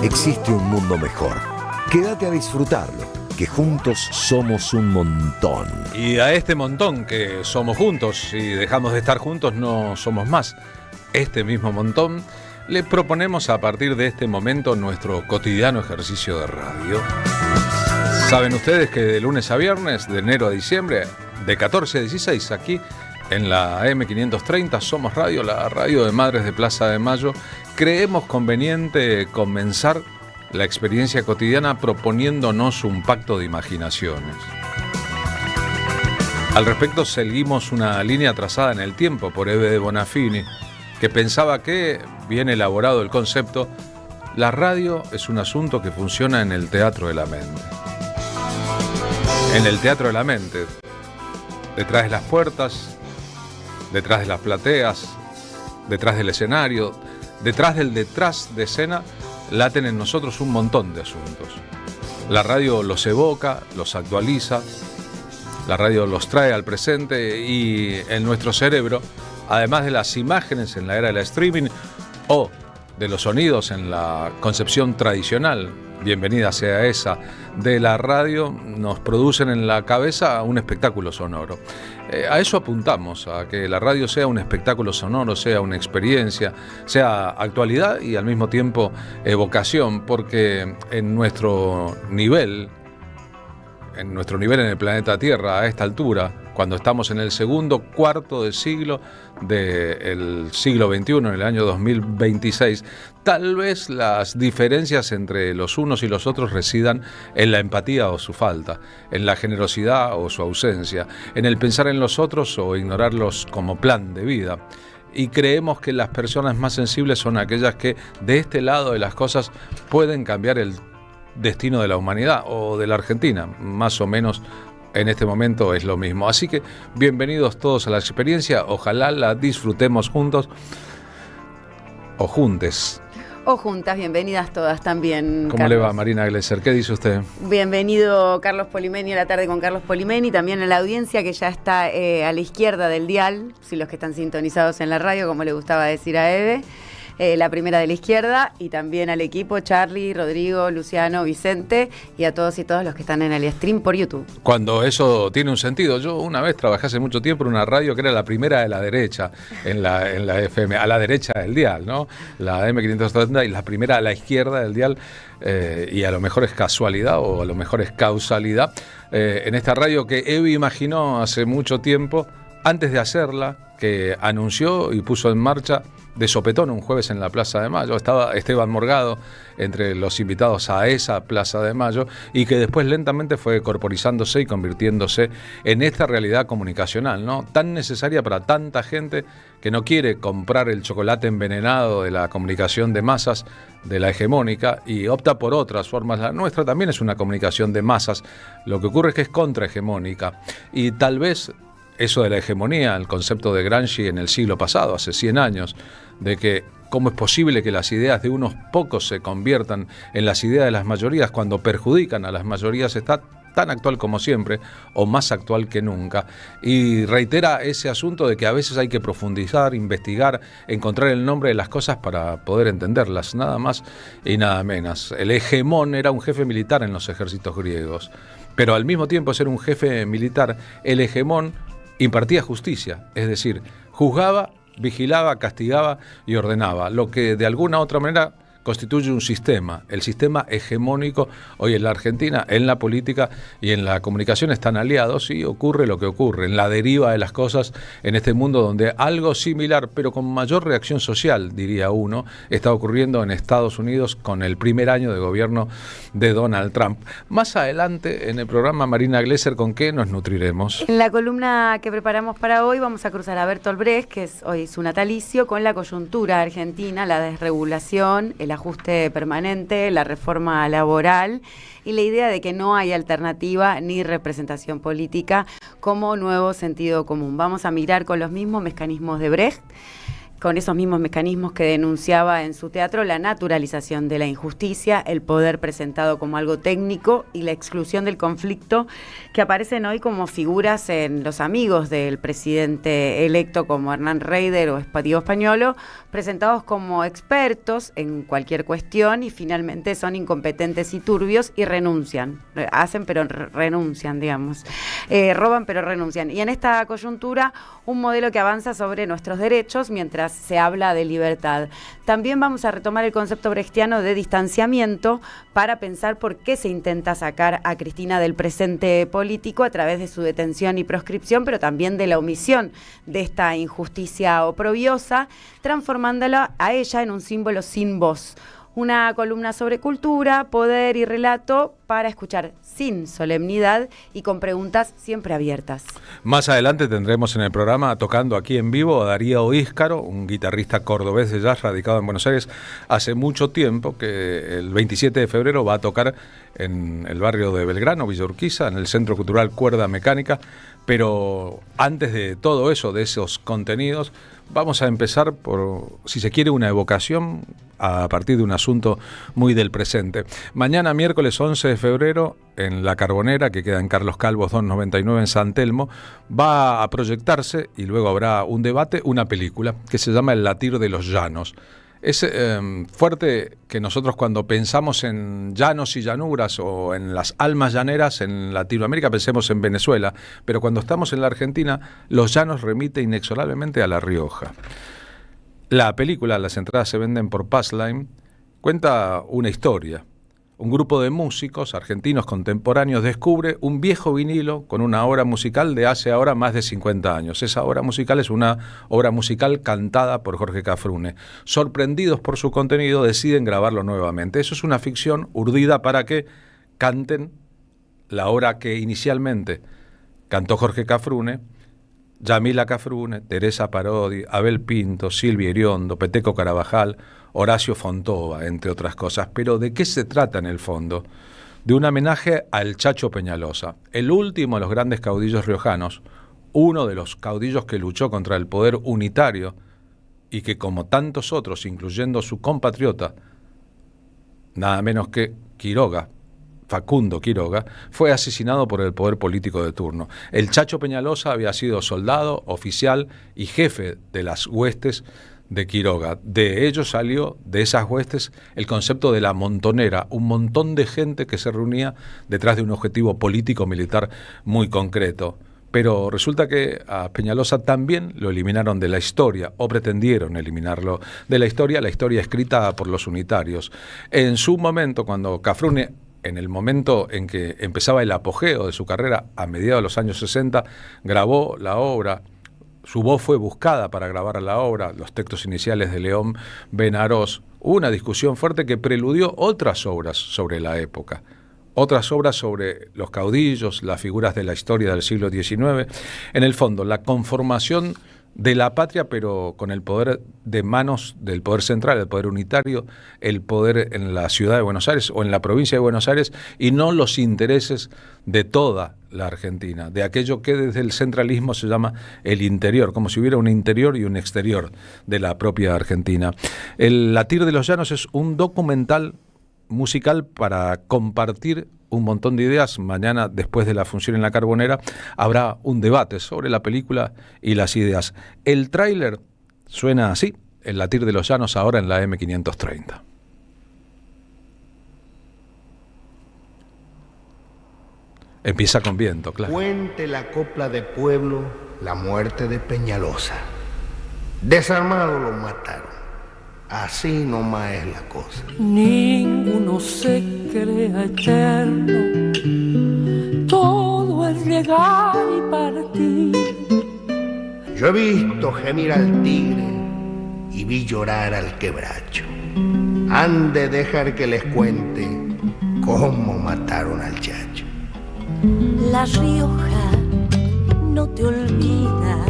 existe un mundo mejor. Quédate a disfrutarlo, que juntos somos un montón. Y a este montón que somos juntos, si dejamos de estar juntos no somos más. Este mismo montón le proponemos a partir de este momento nuestro cotidiano ejercicio de radio. Saben ustedes que de lunes a viernes, de enero a diciembre, de 14 a 16, aquí en la M530 Somos Radio, la radio de Madres de Plaza de Mayo, creemos conveniente comenzar la experiencia cotidiana proponiéndonos un pacto de imaginaciones. Al respecto seguimos una línea trazada en el tiempo por Eve de Bonafini, que pensaba que, bien elaborado el concepto, la radio es un asunto que funciona en el teatro de la mente. En el teatro de la mente, detrás de las puertas, detrás de las plateas, detrás del escenario, detrás del detrás de escena, laten en nosotros un montón de asuntos. La radio los evoca, los actualiza, la radio los trae al presente y en nuestro cerebro, además de las imágenes en la era del streaming o de los sonidos en la concepción tradicional, bienvenida sea esa, de la radio, nos producen en la cabeza un espectáculo sonoro. A eso apuntamos, a que la radio sea un espectáculo sonoro, sea una experiencia, sea actualidad y al mismo tiempo evocación, porque en nuestro nivel en el planeta Tierra, a esta altura, cuando estamos en el segundo cuarto de siglo del siglo XXI, en el año 2026, tal vez las diferencias entre los unos y los otros residan en la empatía o su falta, en la generosidad o su ausencia, en el pensar en los otros o ignorarlos como plan de vida. Y creemos que las personas más sensibles son aquellas que de este lado de las cosas pueden cambiar el destino de la humanidad o de la Argentina, más o menos en este momento es lo mismo. Así que bienvenidos todos a la experiencia, ojalá la disfrutemos juntos o juntes. O juntas, bienvenidas todas también. ¿Cómo Carlos le va, Marina Glesser? ¿Qué dice usted? Bienvenido Carlos Polimeni a la tarde con Carlos Polimeni, también a la audiencia que ya está a la izquierda del dial, si los que están sintonizados en la radio, como le gustaba decir a Eve. La primera de la izquierda, y también al equipo, Charlie, Rodrigo, Luciano, Vicente, y a todos y todas los que están en el stream por YouTube. Cuando eso tiene un sentido. Yo una vez trabajé hace mucho tiempo en una radio que era la primera de la derecha, en la FM, a la derecha del dial, ¿no? La M530 y la primera a la izquierda del dial, y a lo mejor es casualidad o a lo mejor es causalidad. En esta radio que Evi imaginó hace mucho tiempo, antes de hacerla, que anunció y puso en marcha de sopetón un jueves en la Plaza de Mayo. Estaba Esteban Morgado entre los invitados a esa Plaza de Mayo y que después lentamente fue corporizándose y convirtiéndose en esta realidad comunicacional, ¿no? Tan necesaria para tanta gente que no quiere comprar el chocolate envenenado de la comunicación de masas, de la hegemónica, y opta por otras formas. La nuestra también es una comunicación de masas. Lo que ocurre es que es contrahegemónica y tal vez eso de la hegemonía, el concepto de Gramsci en el siglo pasado, hace 100 años, de que cómo es posible que las ideas de unos pocos se conviertan en las ideas de las mayorías cuando perjudican a las mayorías, está tan actual como siempre, o más actual que nunca, y reitera ese asunto de que a veces hay que profundizar, investigar, encontrar el nombre de las cosas para poder entenderlas, nada más y nada menos. El hegemón era un jefe militar en los ejércitos griegos, pero al mismo tiempo de ser un jefe militar, el hegemón impartía justicia, es decir, juzgaba, vigilaba, castigaba y ordenaba, lo que de alguna u otra manera constituye un sistema. El sistema hegemónico hoy en la Argentina, en la política y en la comunicación están aliados y ocurre lo que ocurre, en la deriva de las cosas en este mundo donde algo similar, pero con mayor reacción social, diría uno, está ocurriendo en Estados Unidos con el primer año de gobierno de Donald Trump. Más adelante en el programa, Marina Glesser, ¿con qué nos nutriremos? En la columna que preparamos para hoy vamos a cruzar a Bertolt Brecht, que es hoy su natalicio, con la coyuntura argentina, la desregulación, el ajuste permanente, la reforma laboral y la idea de que no hay alternativa ni representación política como nuevo sentido común. Vamos a mirar con los mismos mecanismos de Brecht, con esos mismos mecanismos que denunciaba en su teatro, la naturalización de la injusticia, el poder presentado como algo técnico y la exclusión del conflicto, que aparecen hoy como figuras en los amigos del presidente electo como Hernán Reider o Diego Españolo, presentados como expertos en cualquier cuestión y finalmente son incompetentes y turbios y renuncian. Hacen pero renuncian, digamos. Roban pero renuncian. Y en esta coyuntura, un modelo que avanza sobre nuestros derechos mientras se habla de libertad. También vamos a retomar el concepto brechtiano de distanciamiento para pensar por qué se intenta sacar a Cristina del presente político a través de su detención y proscripción, pero también de la omisión de esta injusticia oprobiosa, transformándola a ella en un símbolo sin voz. Una columna sobre cultura, poder y relato para escuchar sin solemnidad y con preguntas siempre abiertas. Más adelante tendremos en el programa, tocando aquí en vivo, a Darío Íscaro, un guitarrista cordobés de jazz radicado en Buenos Aires hace mucho tiempo, que el 27 de febrero va a tocar en el barrio de Belgrano, Villa Urquiza, en el Centro Cultural Cuerda Mecánica. Pero antes de todo eso, de esos contenidos, vamos a empezar por, si se quiere, una evocación a partir de un asunto muy del presente. Mañana, miércoles 11 de febrero, en La Carbonera, que queda en Carlos Calvo 299 en San Telmo, va a proyectarse, y luego habrá un debate, una película que se llama El latir de los llanos. Es fuerte que nosotros, cuando pensamos en llanos y llanuras o en las almas llaneras en Latinoamérica, pensemos en Venezuela, pero cuando estamos en la Argentina, los llanos remite inexorablemente a La Rioja. La película, las entradas se venden por Passline, cuenta una historia. Un grupo de músicos argentinos contemporáneos descubre un viejo vinilo con una obra musical de hace ahora más de 50 años. Esa obra musical es una obra musical cantada por Jorge Cafrune. Sorprendidos por su contenido, deciden grabarlo nuevamente. Eso es una ficción urdida para que canten la obra que inicialmente cantó Jorge Cafrune, Yamila Cafrune, Teresa Parodi, Abel Pinto, Silvia Iriondo, Peteco Carabajal, Horacio Fontova, entre otras cosas. Pero ¿de qué se trata en el fondo? De un homenaje al Chacho Peñalosa, el último de los grandes caudillos riojanos, uno de los caudillos que luchó contra el poder unitario y que, como tantos otros, incluyendo su compatriota, nada menos que Quiroga, Facundo Quiroga, fue asesinado por el poder político de turno. El Chacho Peñalosa había sido soldado, oficial y jefe de las huestes de Quiroga. De ello salió, de esas huestes, el concepto de la montonera, un montón de gente que se reunía detrás de un objetivo político-militar muy concreto. Pero resulta que a Peñalosa también lo eliminaron de la historia, o pretendieron eliminarlo de la historia escrita por los unitarios. En su momento, cuando Cafrune, en el momento en que empezaba el apogeo de su carrera, a mediados de los años 60, grabó la obra. Su voz fue buscada para grabar la obra, los textos iniciales de León Benarós. Hubo una discusión fuerte que preludió otras obras sobre la época, otras obras sobre los caudillos, las figuras de la historia del siglo XIX. En el fondo, la conformación de la patria, pero con el poder de manos del poder central, el poder unitario, el poder en la ciudad de Buenos Aires o en la provincia de Buenos Aires, y no los intereses de toda la Argentina, de aquello que desde el centralismo se llama el interior, como si hubiera un interior y un exterior de la propia Argentina. El Latir de los Llanos es un documental musical para compartir un montón de ideas. Mañana, después de la función en La Carbonera, habrá un debate sobre la película y las ideas. El tráiler suena así, El Latir de los Llanos, ahora en la M530. Empieza con viento, claro. Cuente la copla de pueblo la muerte de Peñalosa. Desarmado lo mataron. Así nomás es la cosa. Ninguno se crea eterno, todo es llegar y partir. Yo he visto gemir al tigre y vi llorar al quebracho. Han de dejar que les cuente cómo mataron al Chacho. La Rioja no te olvida,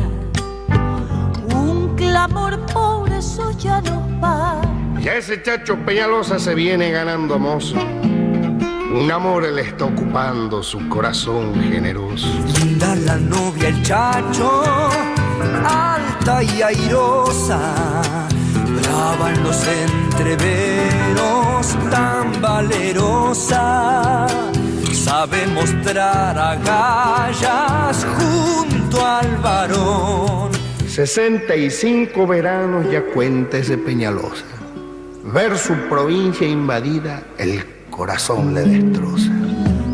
un clamor por eso ya no va. Ya ese Chacho Peñalosa se viene ganando mozo. Un amor le está ocupando su corazón generoso. Linda la novia, el Chacho, alta y airosa, brava en los entreveros, tan valerosa, sabe mostrar agallas junto al varón. 65 veranos ya cuenta ese Peñalosa. Ver su provincia invadida, el corazón le destroza.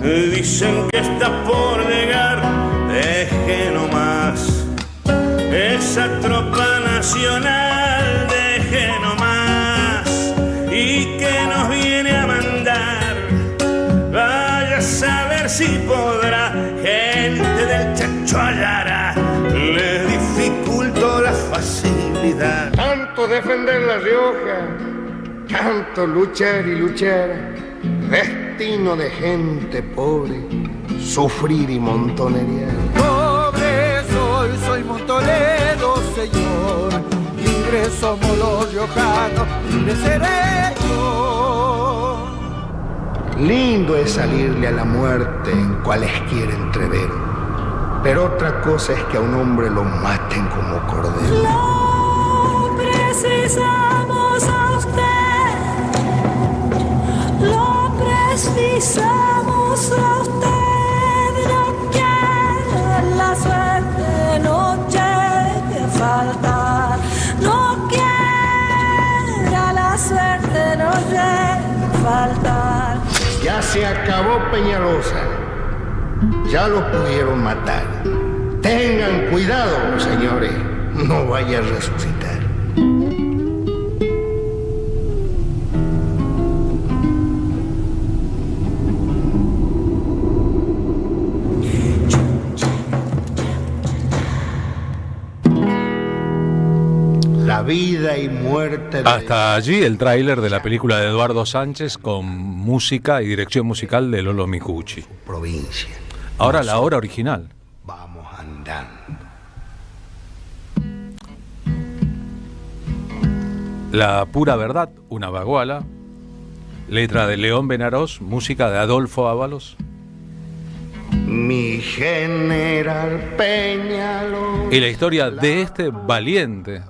Dicen que está por llegar, deje nomás. Esa tropa nacional, deje nomás. Y que nos viene a mandar, vaya a saber si podrá. Gente del Chacho hallará, le dificultó la facilidad. Tanto defender La Rioja, tanto luchar y luchar, destino de gente pobre, sufrir y montonería. Pobre soy montonero, señor, libres somos los riojanos, libres seremos. Lindo es salirle a la muerte en cualesquiera entrevero, pero otra cosa es que a un hombre lo maten como cordero. Lo precisamos a usted, lo precisamos a usted, no quiere la suerte, no llegue a faltar, no quiera la suerte, no llegue a faltar. Ya se acabó Peñalosa, ya lo pudieron matar. Tengan cuidado, señores, no vaya a resucitar. La vida y muerte de... Hasta allí el tráiler de la película de Eduardo Sánchez con música y dirección musical de Lolo Micucci. provincia. Ahora la obra original. Vamos andando. La pura verdad, una baguala. Letra de León Benarós, música de Adolfo Ábalos. Mi general Peñaló. Y la historia de este valiente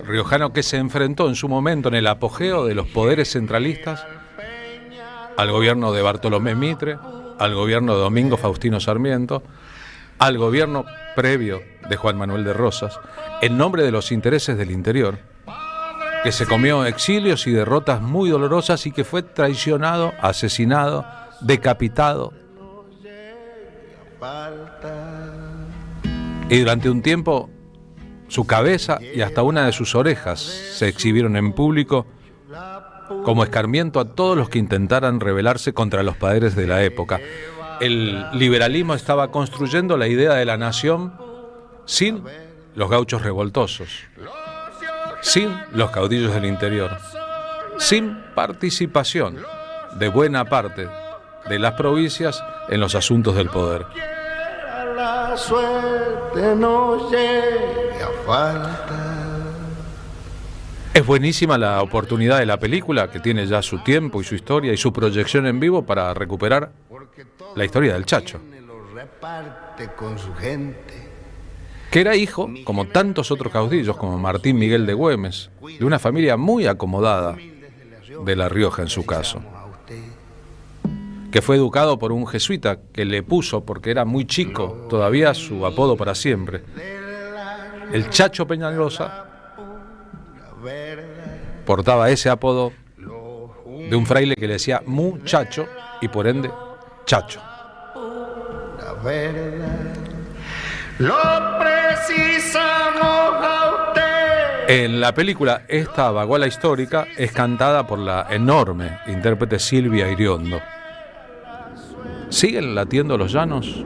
riojano que se enfrentó en su momento en el apogeo de los poderes centralistas al gobierno de Bartolomé Mitre, al gobierno de Domingo Faustino Sarmiento, al gobierno previo de Juan Manuel de Rosas, en nombre de los intereses del interior, que se comió exilios y derrotas muy dolorosas y que fue traicionado, asesinado, decapitado. Y durante un tiempo su cabeza y hasta una de sus orejas se exhibieron en público como escarmiento a todos los que intentaran rebelarse contra los poderes de la época. El liberalismo estaba construyendo la idea de la nación sin los gauchos revoltosos, sin los caudillos del interior, sin participación de buena parte de las provincias en los asuntos del poder. La suerte no llega a falta. Es buenísima la oportunidad de la película, que tiene ya su tiempo y su historia y su proyección en vivo, para recuperar la historia del Chacho, Lo reparte con su gente. que era hijo, como tantos otros caudillos, como Martín Miguel de Güemes, de una familia muy acomodada de La Rioja en su caso, que fue educado por un jesuita que le puso, porque era muy chico, todavía su apodo para siempre. El Chacho Peñalosa portaba ese apodo de un fraile que le decía muchacho y por ende Chacho. La verdad lo precisamos a usted. En la película, esta baguala histórica es cantada por la enorme intérprete Silvia Iriondo. ¿Siguen latiendo los llanos?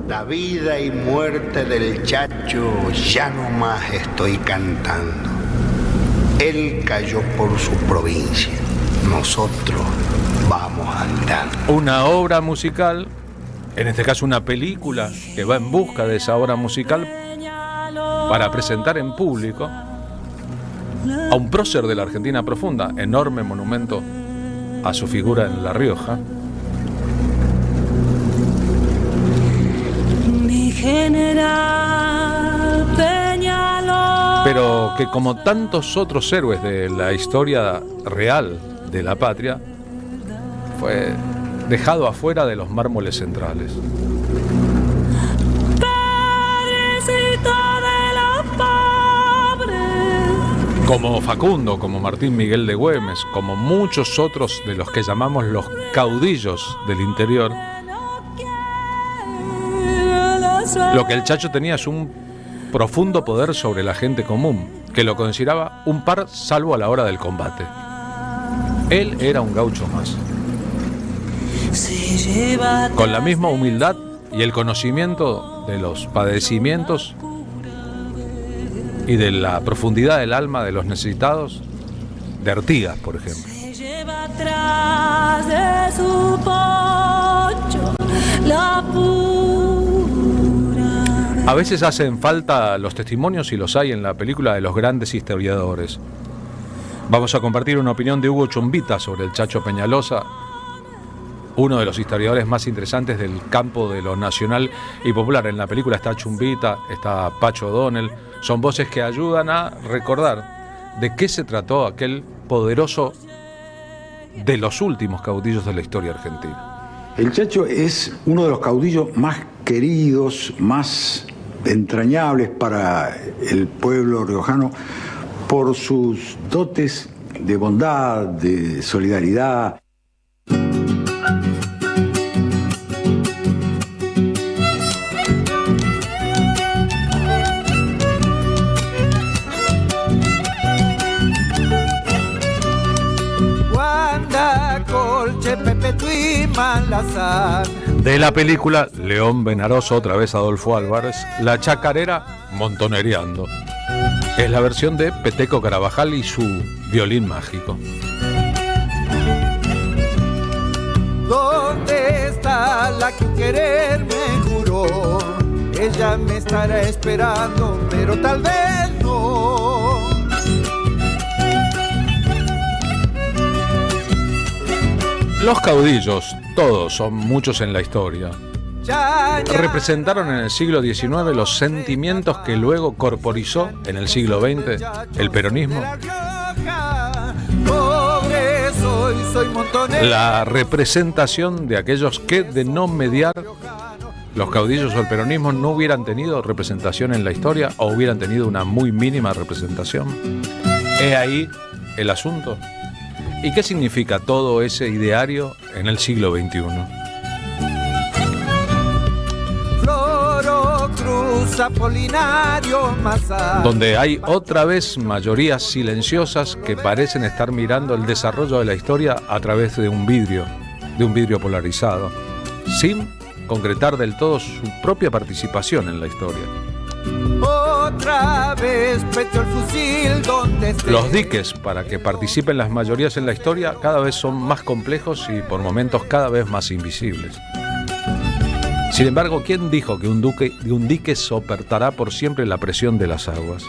La vida y muerte del Chacho ya no más estoy cantando. Él cayó por su provincia, nosotros vamos andando. Una obra musical, en este caso una película que va en busca de esa obra musical para presentar en público a un prócer de la Argentina profunda, enorme monumento a su figura en La Rioja. Mi general pero que como tantos otros héroes de la historia real de la patria, fue dejado afuera de los mármoles centrales. Como Facundo, como Martín Miguel de Güemes, como muchos otros de los que llamamos los caudillos del interior, lo que el Chacho tenía es un profundo poder sobre la gente común, que lo consideraba un par salvo a la hora del combate. Él era un gaucho más. Con la misma humildad y el conocimiento de los padecimientos y de la profundidad del alma de los necesitados, de Artigas, por ejemplo. Se lleva atrás de su pocho la pura. A veces hacen falta los testimonios y los hay en la película de los grandes historiadores. Vamos a compartir una opinión de Hugo Chumbita sobre el Chacho Peñalosa, uno de los historiadores más interesantes del campo de lo nacional y popular. En la película está Chumbita, está Pacho O'Donnell. Son voces que ayudan a recordar de qué se trató aquel poderoso de los últimos caudillos de la historia argentina. El Chacho es uno de los caudillos más queridos, más entrañables para el pueblo riojano por sus dotes de bondad, de solidaridad. De la película León Benarós, otra vez Adolfo Álvarez, la chacarera Montonereando. Es la versión de Peteco Carabajal y su violín mágico. ¿Dónde está la que querer me juró? Ella me estará esperando, pero tal vez no. Los caudillos, todos, son muchos en la historia, representaron en el siglo XIX los sentimientos que luego corporizó en el siglo XX el peronismo. La representación de aquellos que, de no mediar, los caudillos o el peronismo no hubieran tenido representación en la historia o hubieran tenido una muy mínima representación. ¿Es ahí el asunto? ¿Y qué significa todo ese ideario en el siglo XXI? Donde hay otra vez mayorías silenciosas que parecen estar mirando el desarrollo de la historia a través de un vidrio polarizado, sin concretar del todo su propia participación en la historia. Otra vez pecho el fusil donde esté. Los diques para que participen las mayorías en la historia cada vez son más complejos y por momentos cada vez más invisibles. Sin embargo, ¿quién dijo que un dique soportará por siempre la presión de las aguas?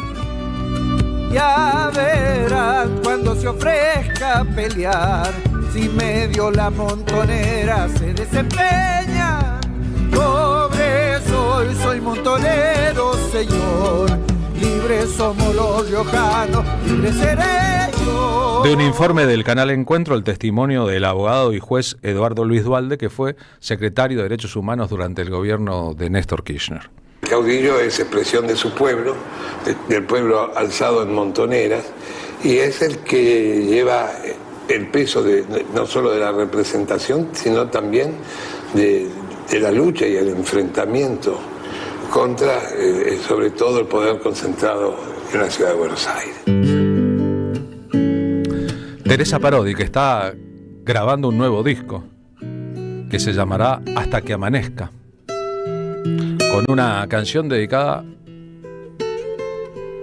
Ya verán cuando se ofrezca pelear, si medio la montonera se desempeña. Pobre soy montonero, señor, libres somos los riojanos, libres seré yo. De un informe del canal Encuentro, el testimonio del abogado y juez Eduardo Luis Duhalde, que fue secretario de Derechos Humanos durante el gobierno de Néstor Kirchner. El caudillo es expresión de su pueblo, del pueblo alzado en montoneras, y es el que lleva el peso no solo de la representación, sino también de la lucha y el enfrentamiento contra, sobre todo, el poder concentrado en la ciudad de Buenos Aires. Teresa Parodi, que está grabando un nuevo disco que se llamará Hasta que amanezca, con una canción dedicada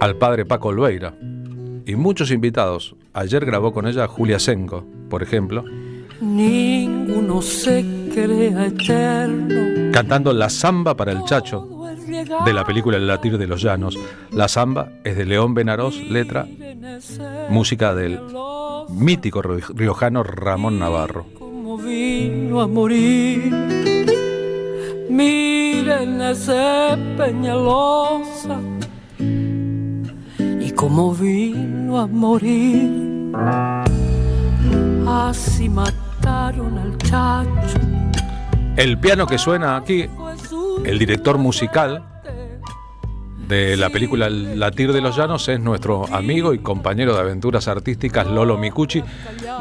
al padre Paco Olveira y muchos invitados. Ayer grabó con ella Julia Senko, por ejemplo, Ninguno se crea eterno, cantando La Zamba para el Chacho, de la película El latir de los llanos. La Zamba es de León Benarós, letra, música del mítico riojano Ramón Navarro. como vino a morir. Miren ese Peñalosa y como vino a morir. Así mataron al Chacho. El piano que suena aquí, el director musical de la película El latir de los llanos, es nuestro amigo y compañero de aventuras artísticas, Lolo Micucci.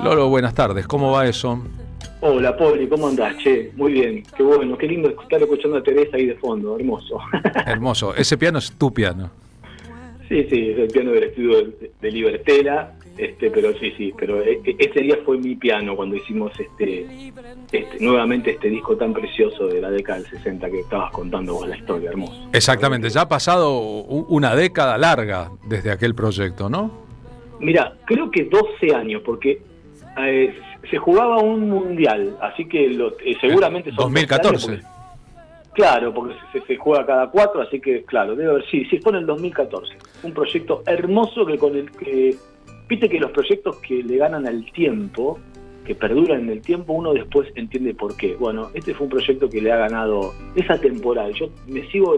Lolo, buenas tardes, ¿cómo va eso? Hola, Poli, ¿cómo andás? Che, muy bien, qué bueno, qué lindo estar escuchando a Teresa ahí de fondo, hermoso. Hermoso, ese piano es tu piano. Sí, es el piano del estudio de Libertela, pero pero ese día fue mi piano cuando hicimos nuevamente este disco tan precioso de la década del 60 que estabas contando vos la historia, hermoso. Exactamente, ya ha pasado una década larga desde aquel proyecto, ¿no? Mira, creo que 12 años, porque se jugaba un mundial, así que seguramente son 2014. Claro, porque se juega cada 4, así que claro, debe haber, sí, fue en el 2014. Un proyecto hermoso que con el que, viste que los proyectos que le ganan al tiempo, que perduran en el tiempo, uno después entiende por qué. Bueno, este fue un proyecto que le ha ganado esa temporada. Yo me sigo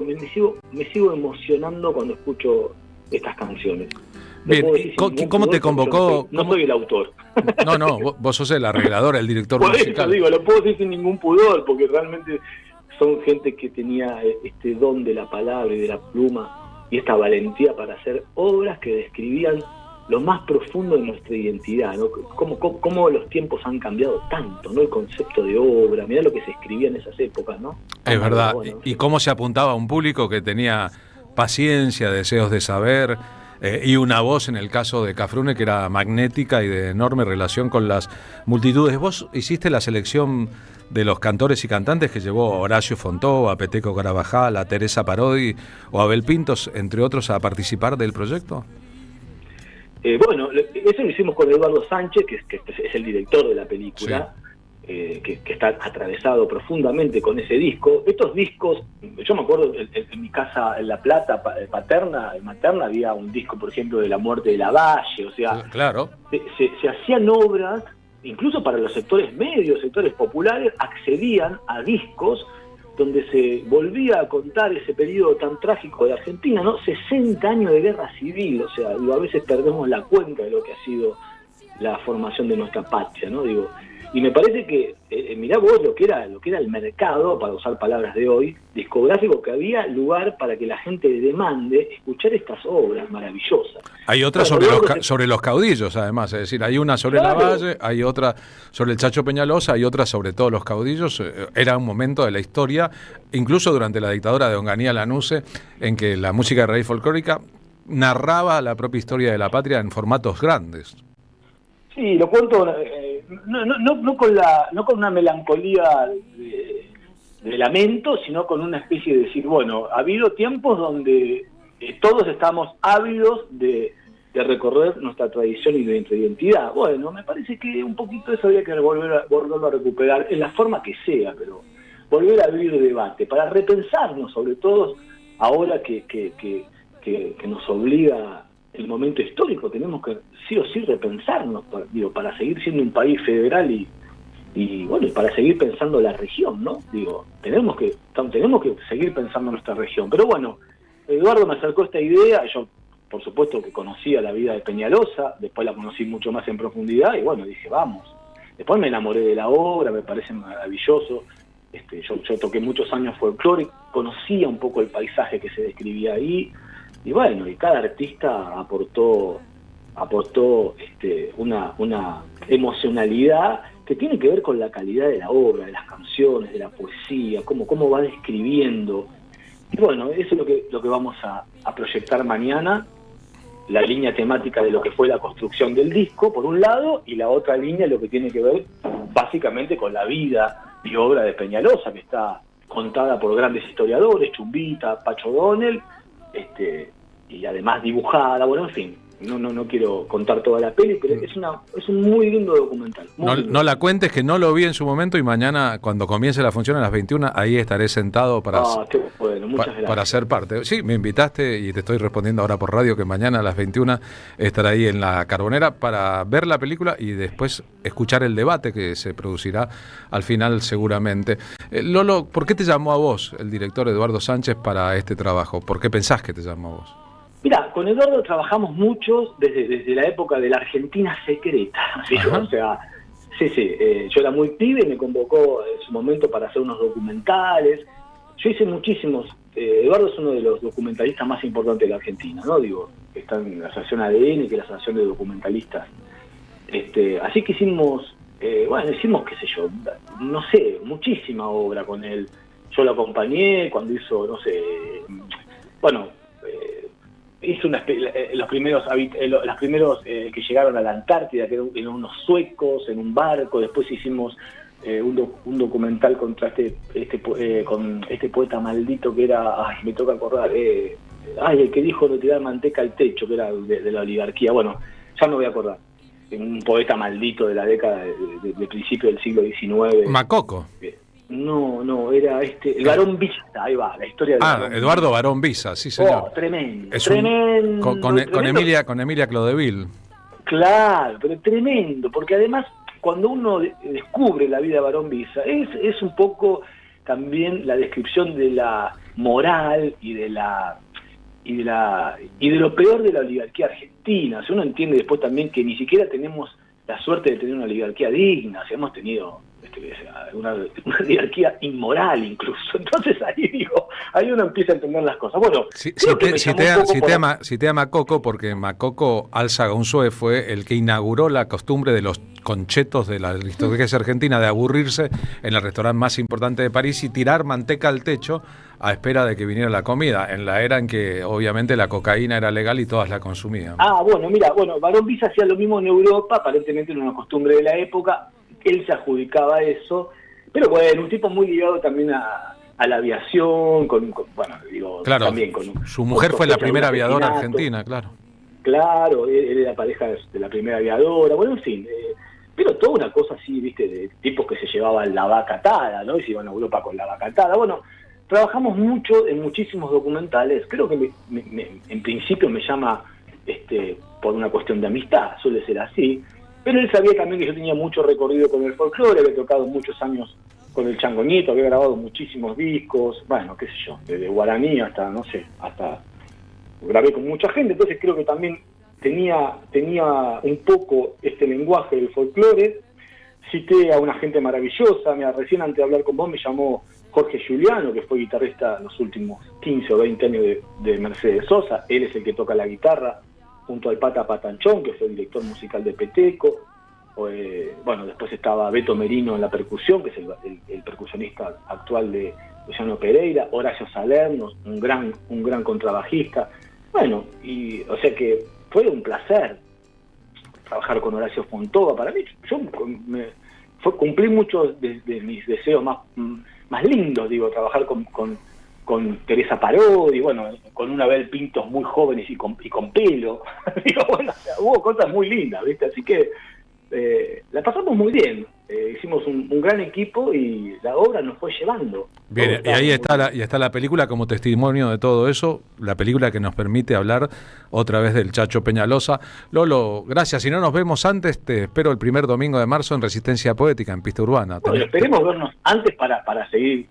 emocionando cuando escucho estas canciones. Bien, ¿cómo te convocó? No soy el autor. No, vos sos el arreglador, el director por musical. Eso digo, lo puedo decir sin ningún pudor, porque realmente son gente que tenía este don de la palabra y de la pluma y esta valentía para hacer obras que describían lo más profundo de nuestra identidad, ¿no? Cómo los tiempos han cambiado tanto, ¿no? El concepto de obra, mirá lo que se escribía en esas épocas, ¿no? Es verdad, bueno, y cómo se apuntaba a un público que tenía paciencia, deseos de saber, y una voz, en el caso de Cafrune, que era magnética y de enorme relación con las multitudes. Vos hiciste la selección de los cantores y cantantes que llevó a Horacio Fontó, a Peteco Carabajal, a Teresa Parodi o a Abel Pintos, entre otros, a participar del proyecto. Bueno, eso lo hicimos con Eduardo Sánchez, que es el director de la película, sí. que está atravesado profundamente con ese disco. Estos discos, yo me acuerdo en mi casa en La Plata, materna, había un disco, por ejemplo, de La muerte de Lavalle, o sea, claro. Se hacían obras, incluso para los sectores medios, sectores populares, accedían a discos donde se volvía a contar ese periodo tan trágico de Argentina, ¿no? 60 años de guerra civil, o sea, a veces perdemos la cuenta de lo que ha sido la formación de nuestra patria, ¿no? Y me parece que, mirá vos lo que era el mercado, para usar palabras de hoy, discográfico, que había lugar para que la gente demande escuchar estas obras maravillosas. Hay otra sobre los caudillos, además, es decir, hay una sobre Lavalle, hay otra sobre el Chacho Peñalosa, hay otra sobre todos los caudillos. Era un momento de la historia, incluso durante la dictadura de Onganía Lanusse, en que la música de raíz folclórica narraba la propia historia de la patria en formatos grandes. Sí, lo cuento no con una melancolía de lamento, sino con una especie de decir, bueno, ha habido tiempos donde todos estamos ávidos de recorrer nuestra tradición y nuestra identidad. Bueno, me parece que un poquito eso había que volverlo a recuperar, en la forma que sea, pero volver a abrir debate, para repensarnos, sobre todo ahora que nos obliga el momento histórico. Tenemos que sí o sí repensarnos, para seguir siendo un país federal y bueno, y para seguir pensando la región, ¿no? Tenemos que seguir pensando nuestra región. Pero bueno, Eduardo me acercó esta idea, yo por supuesto que conocía la vida de Peñalosa, después la conocí mucho más en profundidad y bueno, dije, vamos. Después me enamoré de la obra, me parece maravilloso. Yo toqué muchos años folclore, conocía un poco el paisaje que se describía ahí. Y bueno, y cada artista aportó una emocionalidad que tiene que ver con la calidad de la obra, de las canciones, de la poesía, cómo va describiendo. Y bueno, eso es lo que vamos a proyectar mañana, la línea temática de lo que fue la construcción del disco, por un lado, y la otra línea lo que tiene que ver básicamente con la vida y obra de Peñalosa, que está contada por grandes historiadores, Chumbita, Pacho O'Donnell, y además dibujada, bueno, en fin, no quiero contar toda la peli, pero es un muy lindo documental. No la cuentes, que no lo vi en su momento, y mañana, cuando comience la función a las 21, ahí estaré sentado para ser parte. Sí, me invitaste y te estoy respondiendo ahora por radio que mañana a las 21 estaré ahí en la Carbonera para ver la película y después escuchar el debate que se producirá al final seguramente. Lolo, ¿por qué te llamó a vos el director Eduardo Sánchez para este trabajo? ¿Por qué pensás que te llamó a vos? Mira, con Eduardo trabajamos mucho desde la época de la Argentina secreta, ¿sí? O sea, yo era muy pibe y me convocó en su momento para hacer unos documentales. Yo hice muchísimos. Eduardo es uno de los documentalistas más importantes de la Argentina, ¿no? Digo, está en la asociación ADN, que es la asociación de documentalistas. Así que hicimos, qué sé yo, no sé, muchísima obra con él. Yo lo acompañé cuando hizo, no sé, hizo los primeros que llegaron a la Antártida, que eran unos suecos en un barco. Después hicimos un documental contra con este poeta maldito que era, me toca acordar, el que dijo no tirar manteca al techo, que era de la oligarquía. Bueno, ya me voy a acordar. Un poeta maldito de la década de principio del siglo XIX. Macoco. No, era el Barón Visa, ahí va, la historia de Eduardo Barón Visa, sí señor. Tremendo, con Emilia Clodevil. Claro, pero tremendo, porque además cuando uno descubre la vida de Barón Visa, es un poco también la descripción de la moral y de lo peor de la oligarquía argentina. O sea, uno entiende después también que ni siquiera tenemos la suerte de tener una oligarquía digna, o sea, hemos tenido una oligarquía inmoral incluso. Entonces ahí uno empieza a entender las cosas. Bueno, cité a Macoco porque Macoco Alzagonzue fue el que inauguró la costumbre de los conchetos de la aristocracia argentina de aburrirse en el restaurante más importante de París y tirar manteca al techo a espera de que viniera la comida, en la era en que obviamente la cocaína era legal y todas la consumían. Barón Visa hacía lo mismo en Europa, aparentemente era una costumbre de la época. Él se adjudicaba eso, pero bueno, un tipo muy ligado también a la aviación, claro, también con su mujer fue la primera aviadora argentina, claro. Claro, él era pareja de la primera aviadora, bueno, en fin, pero toda una cosa así, viste, de tipos que se llevaban la vaca atada, ¿no? Y se iban a Europa con la vaca atada. Bueno, trabajamos mucho en muchísimos documentales. Creo que en principio me llama por una cuestión de amistad, suele ser así. Pero él sabía también que yo tenía mucho recorrido con el folclore, había tocado muchos años con el Chango Nieto, había grabado muchísimos discos, bueno, qué sé yo, desde guaraní hasta grabé con mucha gente. Entonces creo que también tenía un poco este lenguaje del folclore. Cité a una gente maravillosa. Recién antes de hablar con vos me llamó Jorge Giuliano, que fue guitarrista en los últimos 15 o 20 años de Mercedes Sosa. Él es el que toca la guitarra junto al Pata Patanchón, que fue el director musical de Peteco. Después estaba Beto Merino en la percusión, que es el percusionista actual de Luciano Pereira. Horacio Salerno, un gran contrabajista. Bueno, y o sea que fue un placer trabajar con Horacio Fontova. Para mí, cumplí muchos de mis deseos más lindos, trabajar con Teresa Parodi, con una Abel Pintos muy jóvenes y con pelo. Hubo cosas muy lindas, ¿viste? Así que la pasamos muy bien. Hicimos un gran equipo y la obra nos fue llevando. Bien, y ahí está la película como testimonio de todo eso, la película que nos permite hablar otra vez del Chacho Peñalosa. Lolo, gracias. Si no nos vemos antes, te espero el primer domingo de marzo en Resistencia Poética, en Pista Urbana. Bueno, esperemos vernos antes para seguir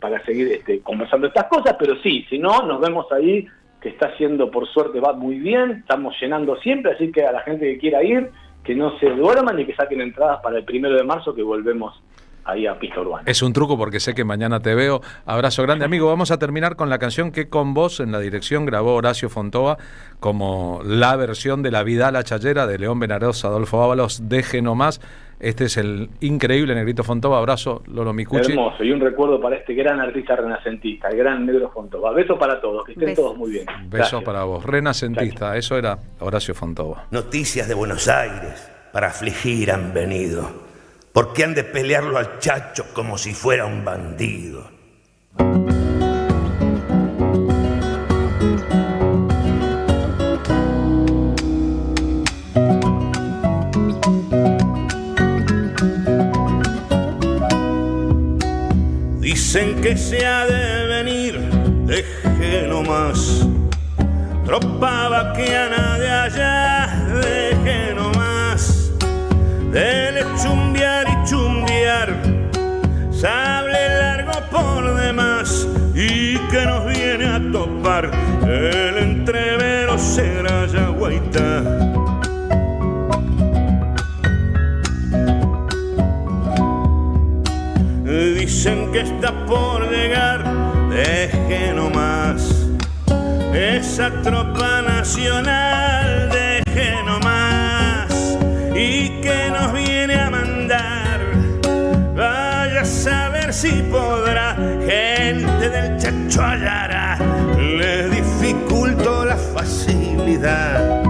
conversando estas cosas, pero sí, si no, nos vemos ahí, que está haciendo, por suerte, va muy bien, estamos llenando siempre, así que a la gente que quiera ir, que no se duerman y que saquen entradas para el 1 de marzo, que volvemos ahí a Pista Urbana. Es un truco porque sé que mañana te veo. Abrazo grande, amigo. Vamos a terminar con la canción que con vos en la dirección grabó Horacio Fontova como la versión de La Vidala La Chayera de León Benarós, Adolfo Ábalos, Deje Nomás. Este es el increíble Negrito Fontova. Abrazo, Lolo Micucci. Hermoso, y un recuerdo para este gran artista renacentista, el gran Negro Fontova. Beso para todos, que estén todos muy bien. Beso para vos. Renacentista, eso era Horacio Fontova. Noticias de Buenos Aires para afligir han venido, porque han de pelearlo al Chacho como si fuera un bandido. Dicen que se ha de venir, deje nomás. Tropa vaquiana de allá, deje nomás. Dele chumbear y chumbear, sable largo por demás. Y que nos viene a topar, el entrevero será Dicen que está por llegar, deje nomás esa tropa nacional, deje nomás, y que nos viene a mandar. Vaya a saber si podrá, gente del Chacho hallará, le dificulto la facilidad.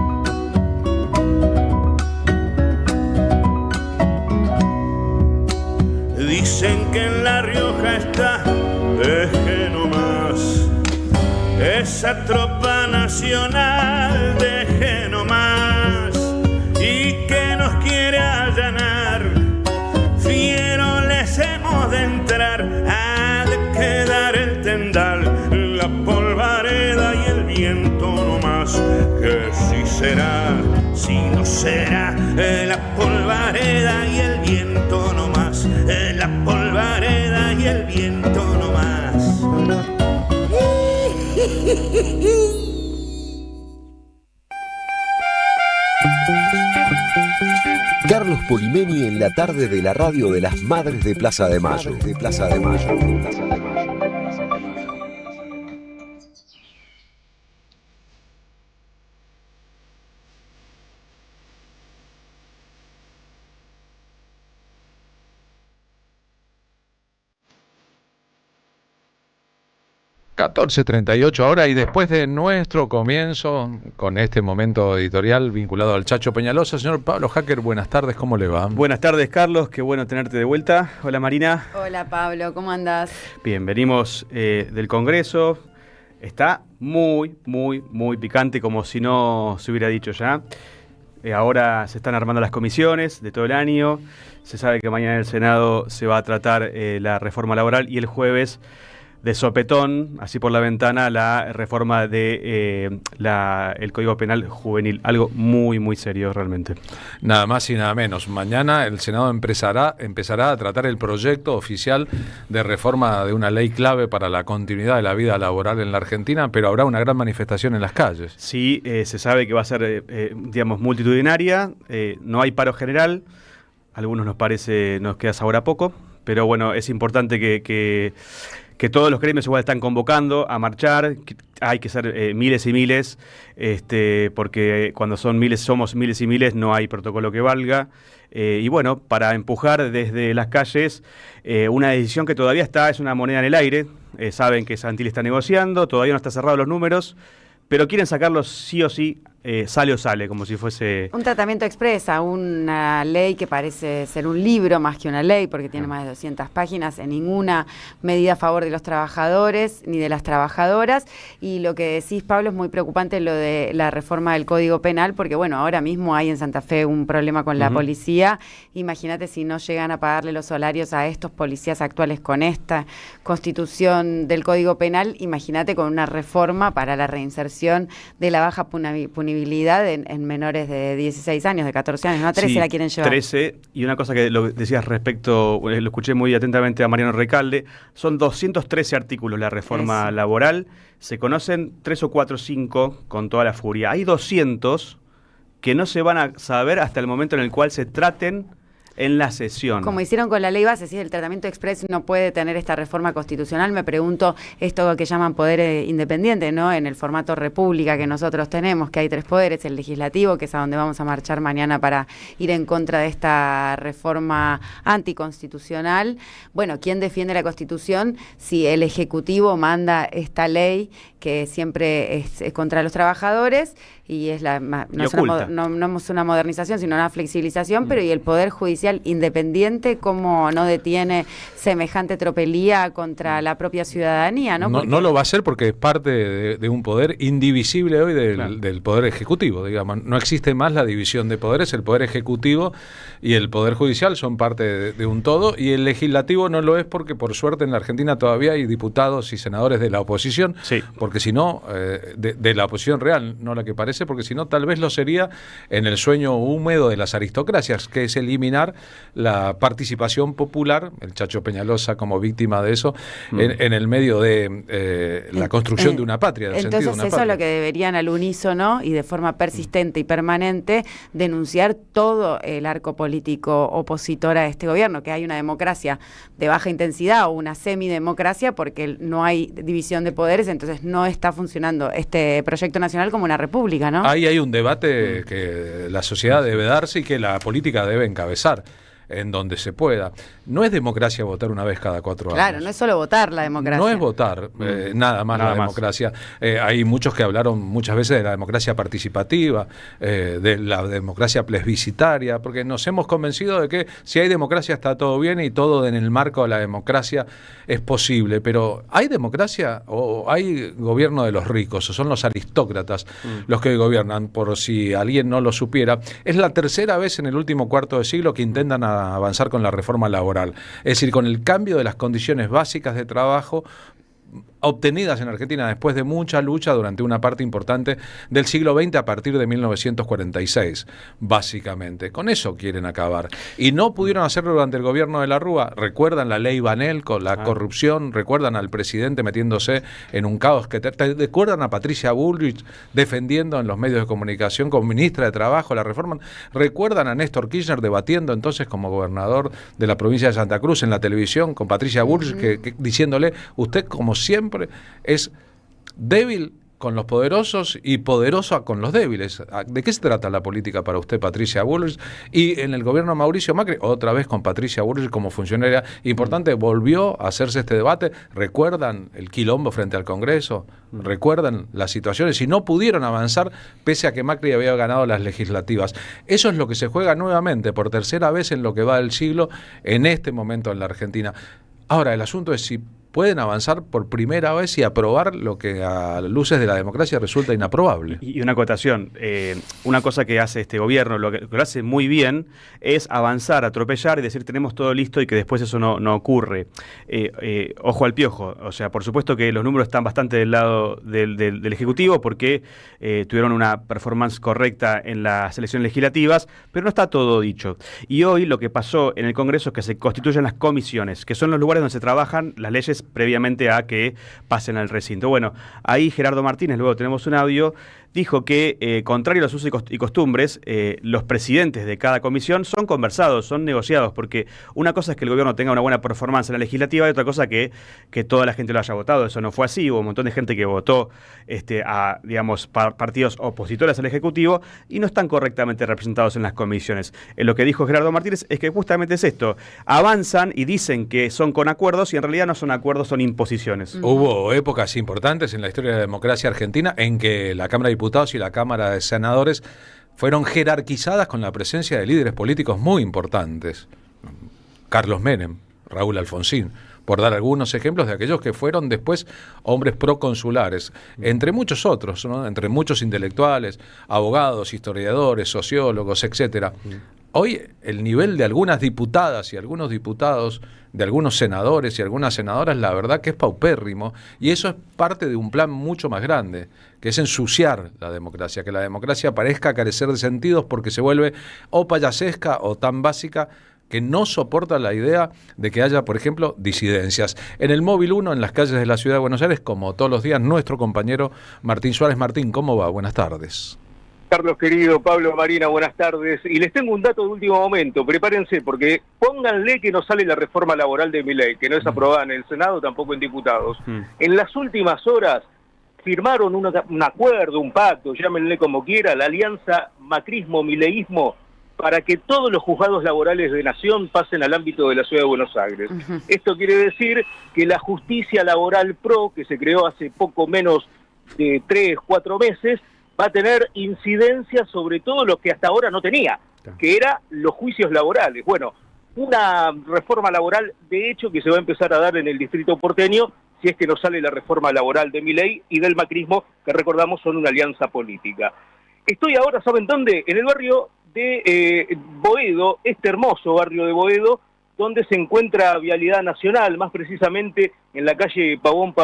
Dicen que en La Rioja está, deje nomás esa tropa nacional, deje nomás, y que nos quiere allanar. Fiero les hemos de entrar, ha de quedar el tendal, la polvareda y el viento nomás, que si será, si no será, la polvareda y el viento nomás, la polvareda y el viento nomás. Carlos Polimeni en la tarde de la radio de las Madres de Plaza de Mayo. 14:38 ahora, y después de nuestro comienzo con este momento editorial vinculado al Chacho Peñalosa, señor Pablo Hacker, buenas tardes, ¿cómo le va? Buenas tardes, Carlos, qué bueno tenerte de vuelta. Hola, Marina. Hola, Pablo, ¿cómo andás? Bien, venimos del Congreso. Está muy picante, como si no se hubiera dicho ya. Ahora se están armando las comisiones de todo el año. Se sabe que mañana en el Senado se va a tratar la reforma laboral y el jueves, de sopetón, así por la ventana, la reforma de el Código Penal Juvenil. Algo muy serio realmente. Nada más y nada menos. Mañana el Senado empezará a tratar el proyecto oficial de reforma de una ley clave para la continuidad de la vida laboral en la Argentina, pero habrá una gran manifestación en las calles. Sí, se sabe que va a ser, multitudinaria. No hay paro general. A algunos nos queda sabor a poco, pero bueno, es importante que todos los gremios igual están convocando a marchar. Hay que ser miles y miles, porque cuando somos miles y miles, no hay protocolo que valga. Y bueno, para empujar desde las calles una decisión que todavía es una moneda en el aire. Saben que Santilli está negociando, todavía no está cerrado los números, pero quieren sacarlos sí o sí, sale o sale, como si fuese... Un tratamiento expresa, una ley que parece ser un libro más que una ley, porque tiene más de 200 páginas, en ninguna medida a favor de los trabajadores ni de las trabajadoras. Y lo que decís, Pablo, es muy preocupante lo de la reforma del Código Penal, porque bueno, ahora mismo hay en Santa Fe un problema con la policía. Imagínate si no llegan a pagarle los salarios a estos policías actuales con esta constitución del Código Penal, imagínate con una reforma para la reinserción de la baja punibilidad en menores de 16 años, de 14 años, ¿no? 13 sí, la quieren llevar. 13, y una cosa que lo decías respecto, lo escuché muy atentamente a Mariano Recalde, son 213 artículos la reforma laboral, se conocen 3 o 4 o 5 con toda la furia. Hay 200 que no se van a saber hasta el momento en el cual se traten en la sesión. Como hicieron con la ley base, si el tratamiento express no puede tener esta reforma constitucional, me pregunto esto que llaman poder independiente, ¿no? En el formato república que nosotros tenemos, que hay 3 poderes, el legislativo, que es a donde vamos a marchar mañana para ir en contra de esta reforma anticonstitucional. Bueno, ¿quién defiende la Constitución si el Ejecutivo manda esta ley que siempre es contra los trabajadores y es no es una modernización, sino una flexibilización, pero y el Poder Judicial independiente, ¿cómo no detiene semejante tropelía contra la propia ciudadanía? No lo va a hacer porque es parte de un poder indivisible hoy del Poder Ejecutivo, digamos. No existe más la división de poderes, el Poder Ejecutivo y el Poder Judicial son parte de un todo, y el Legislativo no lo es porque por suerte en la Argentina todavía hay diputados y senadores de la oposición, porque si no, de la oposición real, no la que parece, parece, porque si no tal vez lo sería en el sueño húmedo de las aristocracias, que es eliminar la participación popular, el Chacho Peñalosa como víctima de eso, en el medio de la construcción de una patria. Del Entonces sentido de una eso es patria. lo que deberían al unísono y de forma persistente y permanente denunciar todo el arco político opositor a este gobierno, que hay una democracia de baja intensidad o una semidemocracia porque no hay división de poderes, entonces no está funcionando este proyecto nacional como una república, ¿no? Ahí hay un debate que la sociedad debe darse y que la política debe encabezar en donde se pueda. No es democracia votar una vez cada 4 años. Claro, no es solo votar la democracia. No es votar, nada más la democracia. Hay muchos que hablaron muchas veces de la democracia participativa, de la democracia plebiscitaria, porque nos hemos convencido de que si hay democracia está todo bien y todo en el marco de la democracia es posible. Pero ¿hay democracia o hay gobierno de los ricos? O son los aristócratas los que gobiernan, por si alguien no lo supiera. Es la tercera vez en el último cuarto de siglo que intentan avanzar con la reforma laboral. Es decir, con el cambio de las condiciones básicas de trabajo obtenidas en Argentina después de mucha lucha durante una parte importante del siglo XX a partir de 1946, básicamente. Con eso quieren acabar. Y no pudieron hacerlo durante el gobierno de la Rúa. Recuerdan la ley Banel con la corrupción, recuerdan al presidente metiéndose en un caos que recuerdan a Patricia Bullrich defendiendo en los medios de comunicación como ministra de Trabajo la reforma, recuerdan a Néstor Kirchner debatiendo entonces como gobernador de la provincia de Santa Cruz en la televisión con Patricia Bullrich diciéndole, usted como siempre es débil con los poderosos y poderoso con los débiles. ¿De qué se trata la política para usted, Patricia Bullrich? Y en el gobierno de Mauricio Macri, otra vez con Patricia Bullrich como funcionaria importante, volvió a hacerse este debate. ¿Recuerdan el quilombo frente al Congreso? ¿Recuerdan las situaciones? Y no pudieron avanzar pese a que Macri había ganado las legislativas. Eso es lo que se juega nuevamente por tercera vez en lo que va del siglo en este momento en la Argentina. Ahora, el asunto es si pueden avanzar por primera vez y aprobar lo que a luces de la democracia resulta inaprobable. Y una acotación, una cosa que hace este gobierno, lo que lo hace muy bien, es avanzar, atropellar y decir tenemos todo listo y que después eso no ocurre. Ojo al piojo, o sea, por supuesto que los números están bastante del lado del Ejecutivo porque tuvieron una performance correcta en las elecciones legislativas, pero no está todo dicho. Y hoy lo que pasó en el Congreso es que se constituyen las comisiones, que son los lugares donde se trabajan las leyes previamente a que pasen al recinto. Bueno, ahí Gerardo Martínez, luego tenemos un audio, dijo que, contrario a los usos y costumbres, los presidentes de cada comisión son conversados, son negociados, porque una cosa es que el gobierno tenga una buena performance en la legislativa y otra cosa que toda la gente lo haya votado. Eso no fue así, hubo un montón de gente que votó a, digamos, partidos opositores al Ejecutivo y no están correctamente representados en las comisiones. Lo que dijo Gerardo Martínez es que justamente es esto, avanzan y dicen que son con acuerdos y en realidad no son acuerdos, son imposiciones. Hubo épocas importantes en la historia de la democracia argentina en que la Cámara de Diputados y la Cámara de Senadores fueron jerarquizadas con la presencia de líderes políticos muy importantes. Carlos Menem, Raúl Alfonsín, por dar algunos ejemplos de aquellos que fueron después hombres proconsulares, entre muchos otros, ¿no? Entre muchos intelectuales, abogados, historiadores, sociólogos, etcétera. Hoy el nivel de algunas diputadas y algunos diputados, de algunos senadores y algunas senadoras, la verdad que es paupérrimo, y eso es parte de un plan mucho más grande, que es ensuciar la democracia, que la democracia parezca carecer de sentidos porque se vuelve o payasesca o tan básica que no soporta la idea de que haya, por ejemplo, disidencias. En el Móvil 1, en las calles de la Ciudad de Buenos Aires, como todos los días, nuestro compañero Martín Suárez. Martín, ¿cómo va? Buenas tardes. Carlos querido, Pablo, Marina, buenas tardes. Y les tengo un dato de último momento, prepárense, porque pónganle que no sale la reforma laboral de Milei, que no es aprobada en el Senado, tampoco en diputados. En las últimas horas firmaron un acuerdo, un pacto, llámenle como quiera, la alianza macrismo-mileísmo, para que todos los juzgados laborales de Nación pasen al ámbito de la Ciudad de Buenos Aires. Esto quiere decir que la justicia laboral PRO, que se creó hace poco menos de 3-4 meses, va a tener incidencia sobre todo lo que hasta ahora no tenía, que era los juicios laborales. Bueno, una reforma laboral de hecho que se va a empezar a dar en el distrito porteño si es que no sale la reforma laboral de Milei y del macrismo, que recordamos son una alianza política. Estoy ahora, ¿saben dónde? En el barrio de Boedo, este hermoso barrio de Boedo, donde se encuentra Vialidad Nacional, más precisamente en la calle Pavón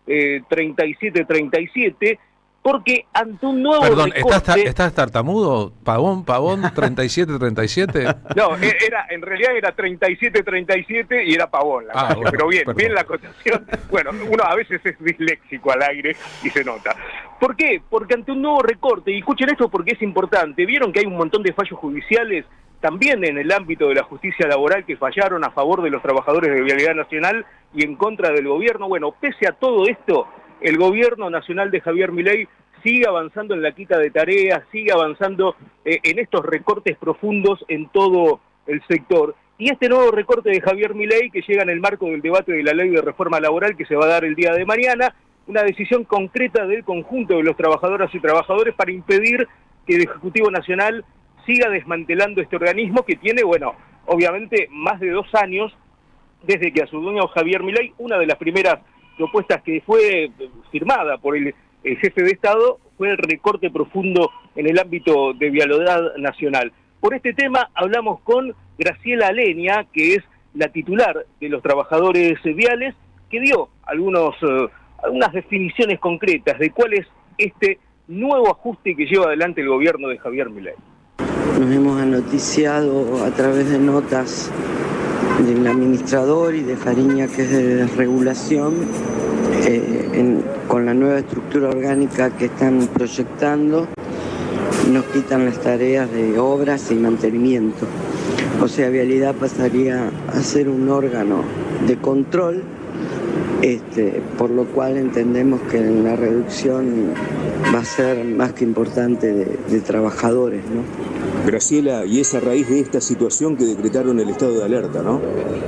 3737, Porque ante un nuevo Perdón, recorte... ¿estás tartamudo? ¿Pavón, 37-37? No, en realidad era 37-37 y era Pavón la calle, bueno, pero bien perdón. la acotación. Bueno, uno a veces es disléxico al aire y se nota. ¿Por qué? Porque ante un nuevo recorte, y escuchen esto porque es importante, vieron que hay un montón de fallos judiciales también en el ámbito de la justicia laboral que fallaron a favor de los trabajadores de Vialidad Nacional y en contra del gobierno. Bueno, pese a todo esto, el gobierno nacional de Javier Milei sigue avanzando en la quita de tareas, sigue avanzando en estos recortes profundos en todo el sector. Y este nuevo recorte de Javier Milei, que llega en el marco del debate de la ley de reforma laboral que se va a dar el día de mañana, una decisión concreta del conjunto de los trabajadoras y trabajadores para impedir que el Ejecutivo Nacional siga desmantelando este organismo que tiene, bueno, obviamente más de 2 años desde que asumió Javier Milei. Una de las primeras propuestas que fue firmada por el jefe de Estado fue el recorte profundo en el ámbito de Vialidad Nacional. Por este tema hablamos con Graciela Aleña, que es la titular de los trabajadores viales, que dio algunas definiciones concretas de cuál es este nuevo ajuste que lleva adelante el gobierno de Javier Milei. Nos hemos anoticiado a través de notas del administrador y de Fariña, que es de regulación, con la nueva estructura orgánica que están proyectando, nos quitan las tareas de obras y mantenimiento. O sea, Vialidad pasaría a ser un órgano de control, por lo cual entendemos que la reducción va a ser más que importante de trabajadores, ¿no? Graciela, y es a raíz de esta situación que decretaron el estado de alerta, ¿no?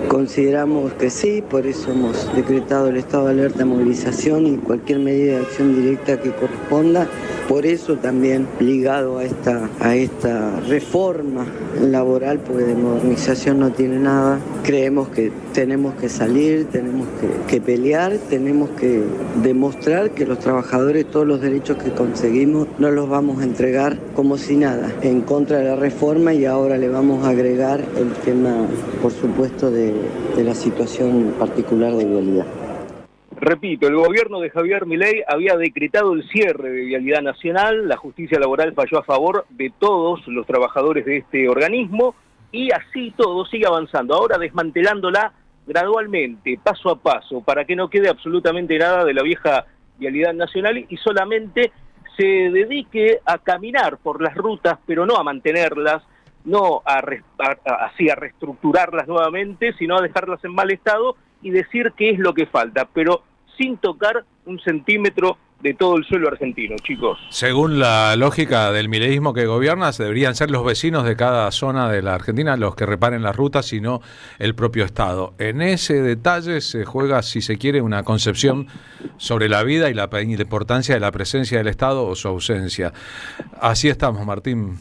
Consideramos que sí, por eso hemos decretado el estado de alerta, movilización y cualquier medida de acción directa que corresponda. Por eso también ligado a esta reforma laboral, porque de modernización no tiene nada, creemos que tenemos que salir, tenemos que pelear, tenemos que demostrar que los trabajadores todos los derechos que conseguimos no los vamos a entregar como si nada, en contra de la reforma, y ahora le vamos a agregar el tema, por supuesto, de la situación particular de Vialidad. Repito, el gobierno de Javier Milei había decretado el cierre de Vialidad Nacional, la justicia laboral falló a favor de todos los trabajadores de este organismo y así todo sigue avanzando, ahora desmantelándola gradualmente, paso a paso, para que no quede absolutamente nada de la vieja Vialidad Nacional y solamente se dedique a caminar por las rutas, pero no a mantenerlas, no así a reestructurarlas nuevamente, sino a dejarlas en mal estado y decir qué es lo que falta, pero sin tocar un centímetro de todo el suelo argentino, chicos. Según la lógica del mileísmo que gobierna, deberían ser los vecinos de cada zona de la Argentina los que reparen las rutas y no el propio Estado. En ese detalle se juega, si se quiere, una concepción sobre la vida y la importancia de la presencia del Estado o su ausencia. Así estamos, Martín.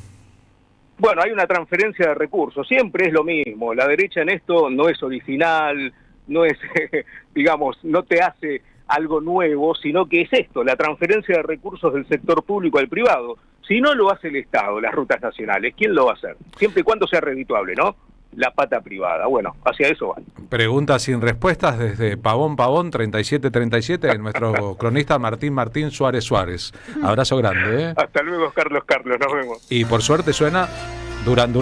Bueno, hay una transferencia de recursos, siempre es lo mismo. La derecha en esto no es original, no es, digamos, no te hace algo nuevo, sino que es esto, la transferencia de recursos del sector público al privado. Si no lo hace el Estado, las rutas nacionales, ¿quién lo va a hacer? Siempre y cuando sea redituable, ¿no? La pata privada. Bueno, hacia eso van. Preguntas sin respuestas desde Pavón, 3737, nuestro cronista Martín Suárez. Abrazo grande, ¿eh? Hasta luego, Carlos, nos vemos. Y por suerte suena Durán.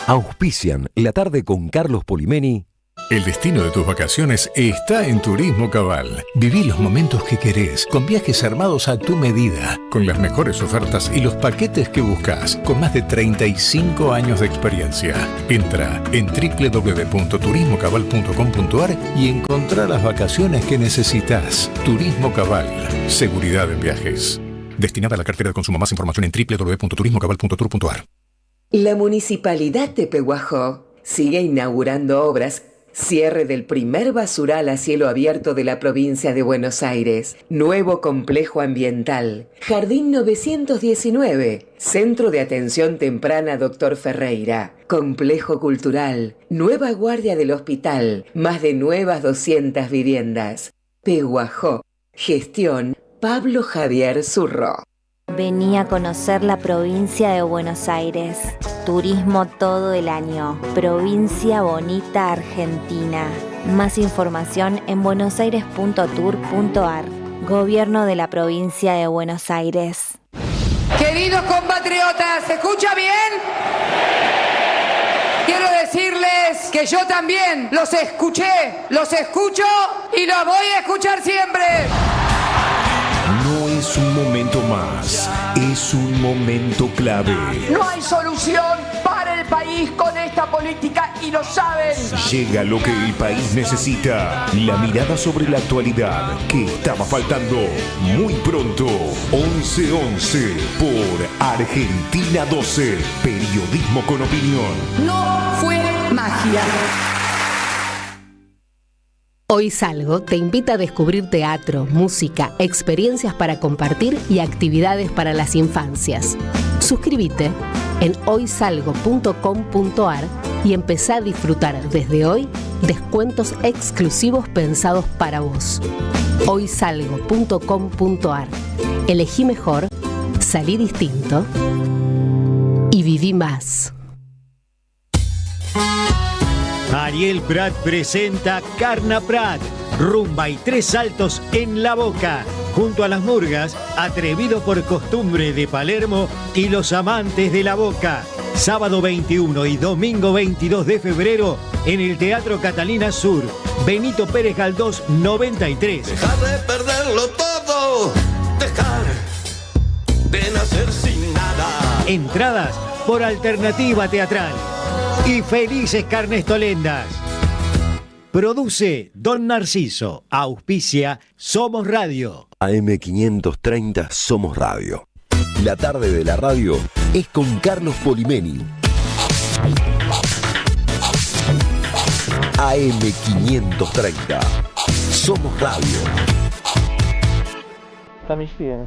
Auspician La Tarde con Carlos Polimeni. El destino de tus vacaciones está en Turismo Cabal. Viví los momentos que querés, con viajes armados a tu medida, con las mejores ofertas y los paquetes que buscas, con más de 35 años de experiencia. Entra en www.turismocabal.com.ar y encontrá las vacaciones que necesitas. Turismo Cabal, seguridad en viajes. Destinada a la cartera de consumo. Más información en www.turismocabal.tour.ar. La Municipalidad de Pehuajó sigue inaugurando obras. Cierre del primer basural a cielo abierto de la provincia de Buenos Aires. Nuevo complejo ambiental. Jardín 919. Centro de atención temprana Dr. Ferreira. Complejo cultural. Nueva guardia del hospital. Más de nuevas 200 viviendas. Pehuajó. Gestión Pablo Javier Zurro. Vení a conocer la provincia de Buenos Aires. Turismo todo el año. Provincia bonita Argentina. Más información en buenosaires.tour.ar. Gobierno de la provincia de Buenos Aires. Queridos compatriotas, ¿se escucha bien? Quiero decirles que yo también los escuché, los escucho y los voy a escuchar siempre. No es un momento más, es un momento clave. No hay solución para el país con esta política y lo saben. Llega lo que el país necesita. La mirada sobre la actualidad que estaba faltando. Muy pronto, 11:11 por Argentina 12. Periodismo con opinión. No fue magia. Hoy Salgo te invita a descubrir teatro, música, experiencias para compartir y actividades para las infancias. Suscríbete en hoysalgo.com.ar y empezá a disfrutar desde hoy descuentos exclusivos pensados para vos. hoysalgo.com.ar. Elegí mejor, salí distinto y viví más. Ariel Prat presenta Carna Prat, rumba y 3 saltos en la boca. Junto a las murgas, atrevido por costumbre de Palermo y los amantes de la boca. Sábado 21 y domingo 22 de febrero en el Teatro Catalina Sur. Benito Pérez Galdós 93. Dejar de perderlo todo, dejar de nacer sin nada. Entradas por Alternativa Teatral. Y felices Carnestolendas. Produce Don Narciso. Auspicia Somos Radio. AM530 Somos Radio. La tarde de la radio es con Carlos Polimeni. AM530 Somos Radio. También bien.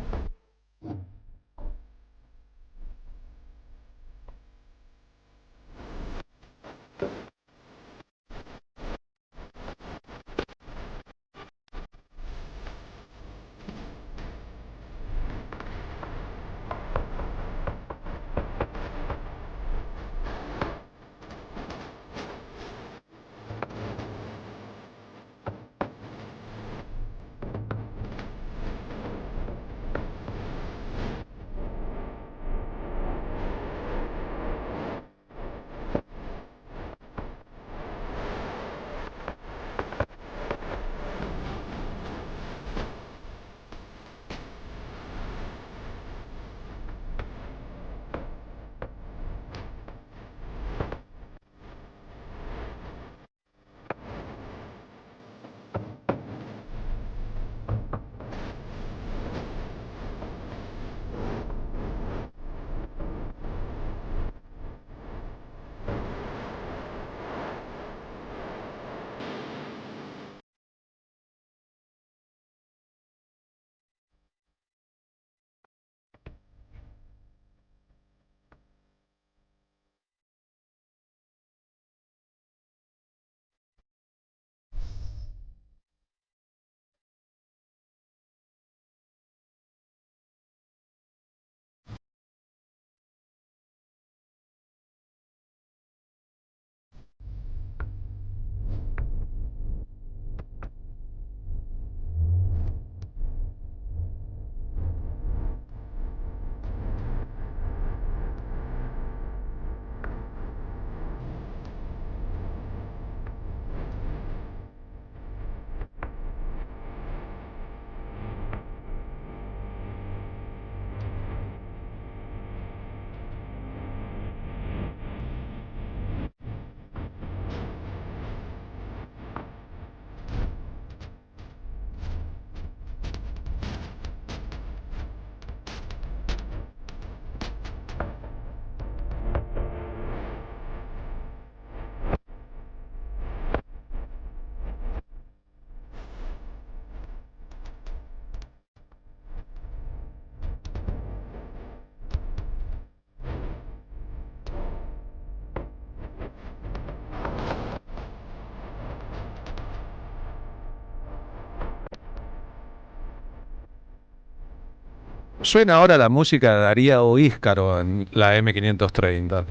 Suena ahora la música de Darío Íscaro en la M530.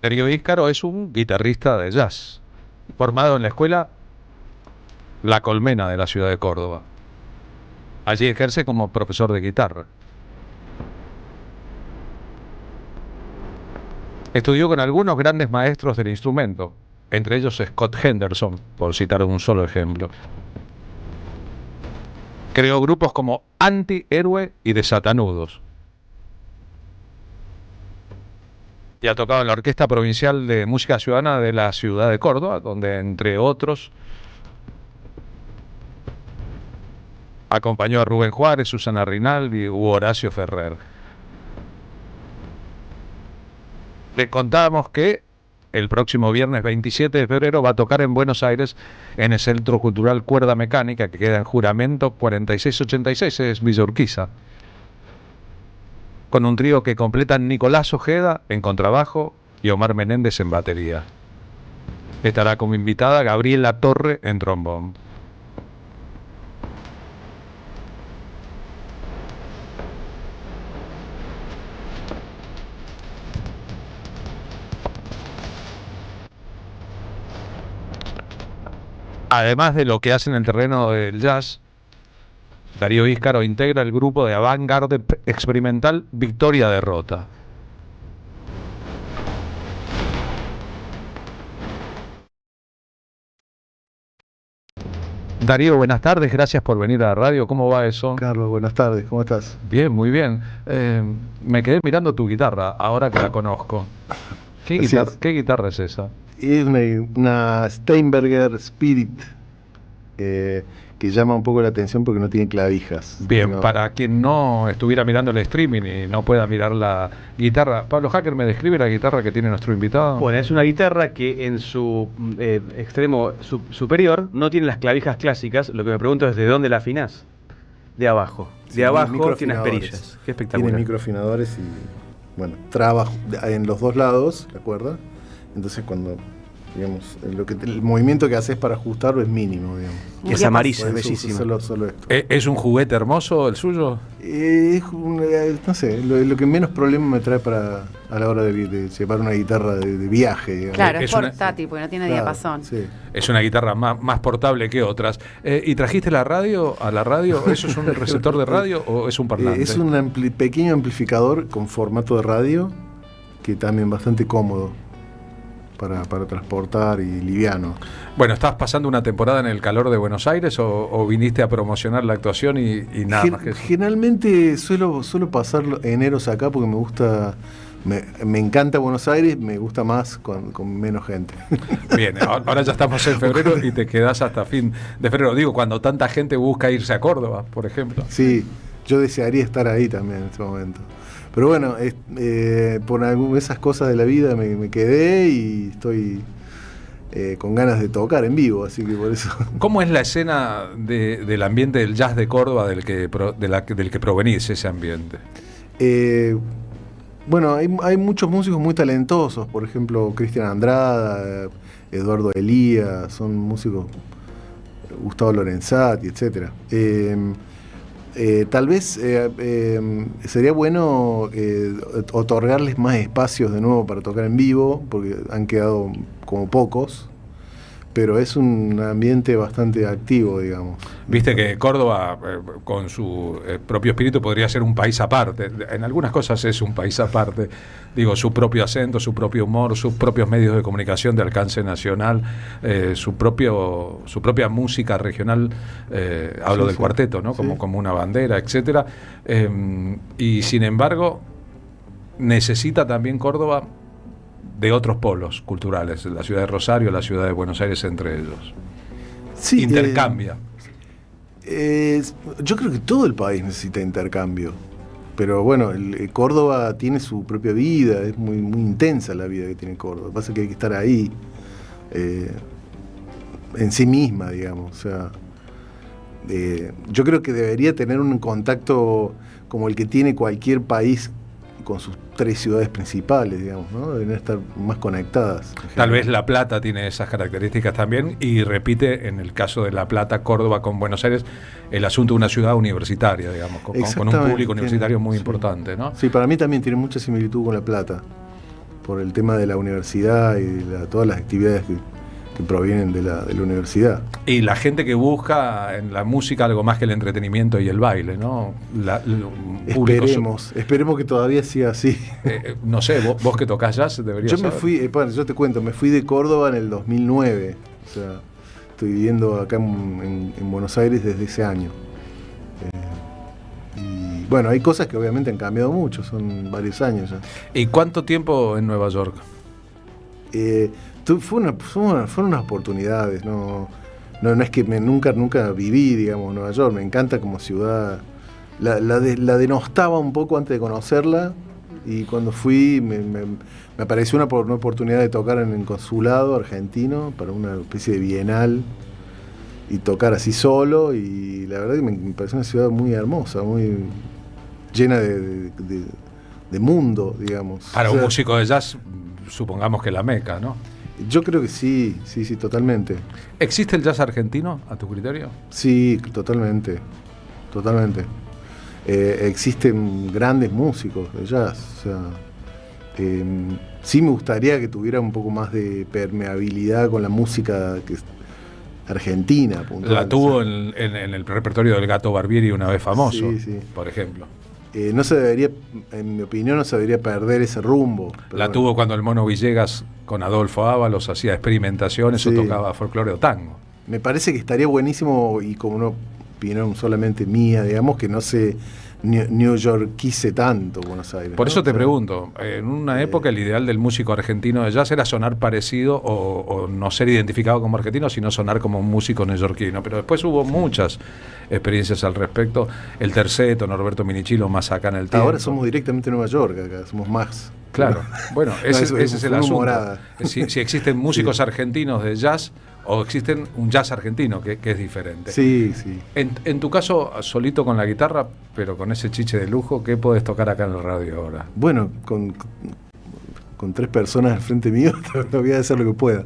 Darío Íscaro es un guitarrista de jazz, formado en la escuela La Colmena de la ciudad de Córdoba. Allí ejerce como profesor de guitarra. Estudió con algunos grandes maestros del instrumento, entre ellos Scott Henderson, por citar un solo ejemplo. Creó grupos como Anti-Héroe y Desatanudos. Y ha tocado en la Orquesta Provincial de Música Ciudadana de la ciudad de Córdoba, donde, entre otros, acompañó a Rubén Juárez, Susana Rinaldi u Horacio Ferrer. Le contamos que el próximo viernes 27 de febrero va a tocar en Buenos Aires en el Centro Cultural Cuerda Mecánica, que queda en Juramento 4686, es Villa Urquiza, con un trío que completan Nicolás Ojeda en contrabajo y Omar Menéndez en batería. Estará como invitada Gabriela Torre en trombón. Además de lo que hace en el terreno del jazz, Darío Íscaro integra el grupo de avant-garde experimental Victoria Derrota. Darío, buenas tardes, gracias por venir a la radio. ¿Cómo va eso? Carlos, buenas tardes, ¿cómo estás? Bien, muy bien. Me quedé mirando tu guitarra, ahora que la conozco. ¿Qué guitarra es esa? Es una Steinberger Spirit, que llama un poco la atención porque no tiene clavijas. Bien, para quien no estuviera mirando el streaming y no pueda mirar la guitarra, Pablo Hacker, ¿me describe la guitarra que tiene nuestro invitado? Bueno, es una guitarra que en su extremo superior no tiene las clavijas clásicas. Lo que me pregunto es ¿de dónde la afinás? De abajo. De abajo tiene las perillas. Qué espectacular. Tiene microafinadores y, bueno, traba en los dos lados, ¿de acuerdo? Entonces cuando, digamos, el movimiento que haces para ajustarlo es mínimo, digamos. Y es amarilla, es bellísimo. Solo esto. ¿Es un juguete hermoso el suyo? No sé, lo que menos problema me trae a la hora de llevar una guitarra de viaje, digamos. Claro, es portátil, porque no tiene diapasón. Sí. Es una guitarra más portable que otras. ¿Y trajiste a la radio? ¿Eso es un receptor de radio o es un parlante? Es un pequeño amplificador con formato de radio, que también bastante cómodo para transportar y liviano. Bueno, ¿estás pasando una temporada en el calor de Buenos Aires o viniste a promocionar la actuación y nada más que eso? Generalmente suelo pasar eneros acá porque me gusta, me encanta Buenos Aires, me gusta más con menos gente. Bien, ahora ya estamos en febrero y te quedás hasta fin de febrero. Digo, cuando tanta gente busca irse a Córdoba, por ejemplo. Sí, yo desearía estar ahí también en este momento. Pero bueno, por esas cosas de la vida me quedé y estoy con ganas de tocar en vivo, así que por eso. ¿Cómo es la escena del ambiente del jazz de Córdoba del que provenís, ese ambiente? Bueno, hay muchos músicos muy talentosos, por ejemplo, Cristian Andrada, Eduardo Elías, son músicos, Gustavo Lorenzati, etcétera. Tal vez sería bueno otorgarles más espacios de nuevo para tocar en vivo, porque han quedado como pocos, pero es un ambiente bastante activo, digamos. Viste que Córdoba, con su propio espíritu, podría ser un país aparte. En algunas cosas es un país aparte. Digo, su propio acento, su propio humor, sus propios medios de comunicación de alcance nacional, su propia música regional, hablo del cuarteto, ¿no? Como una bandera, etcétera. Y sin embargo, necesita también Córdoba de otros polos culturales, la ciudad de Rosario, la ciudad de Buenos Aires, entre ellos. Sí, intercambia. Yo creo que todo el país necesita intercambio, pero bueno, Córdoba tiene su propia vida, es muy intensa la vida que tiene Córdoba. Lo que pasa es que hay que estar ahí, en sí misma, digamos. O sea, yo creo que debería tener un contacto como el que tiene cualquier país sus 3 ciudades principales, digamos, ¿no? Deben estar más conectadas. Tal vez La Plata tiene esas características también y repite en el caso de La Plata, Córdoba con Buenos Aires, el asunto de una ciudad universitaria, digamos, con un público universitario muy importante, ¿no? Sí, para mí también tiene mucha similitud con La Plata, por el tema de la universidad y todas las actividades que provienen de la universidad. Y la gente que busca en la música algo más que el entretenimiento y el baile, ¿no? Esperemos que todavía siga así. No sé, vos que tocás jazz deberías saber. Yo te cuento, me fui de Córdoba en el 2009, o sea, estoy viviendo acá en Buenos Aires desde ese año. Y bueno, hay cosas que obviamente han cambiado mucho, son varios años ya. ¿Y cuánto tiempo en Nueva York? Fueron unas oportunidades, no es que nunca viví, digamos, Nueva York. Me encanta como ciudad. La denostaba un poco antes de conocerla, y cuando fui me apareció una oportunidad de tocar en el consulado argentino para una especie de bienal y tocar así solo, y la verdad que me pareció una ciudad muy hermosa, muy llena de mundo, digamos. Para un músico de jazz, supongamos que la Meca, ¿no? Yo creo que sí, totalmente. ¿Existe el jazz argentino, a tu criterio? Sí, totalmente. Existen grandes músicos de jazz. O sea, sí me gustaría que tuviera un poco más de permeabilidad con la música argentina. La tuvo en el repertorio del Gato Barbieri una vez famoso, sí. Por ejemplo. No se debería, en mi opinión, no se debería perder ese rumbo. La tuvo cuando el Mono Villegas con Adolfo Ábalos hacía experimentaciones o tocaba folclore o tango. Me parece que estaría buenísimo, y como una opinión solamente mía, digamos, que no se New Yorkice tanto Buenos Aires. Por eso te pregunto, en una época el ideal del músico argentino de jazz era sonar parecido o no ser identificado como argentino, sino sonar como un músico neoyorquino. Pero después hubo muchas experiencias al respecto. El Terceto, Norberto Minichilo, más acá en el tiempo. Ahora somos directamente Nueva York, acá somos más. Claro, bueno, ese es el asunto. Si existen músicos argentinos de jazz o existen un jazz argentino que es diferente. Sí. En tu caso, solito con la guitarra, pero con ese chiche de lujo, ¿qué podés tocar acá en la radio ahora? Bueno, con 3 personas al frente mío, voy a hacer lo que pueda.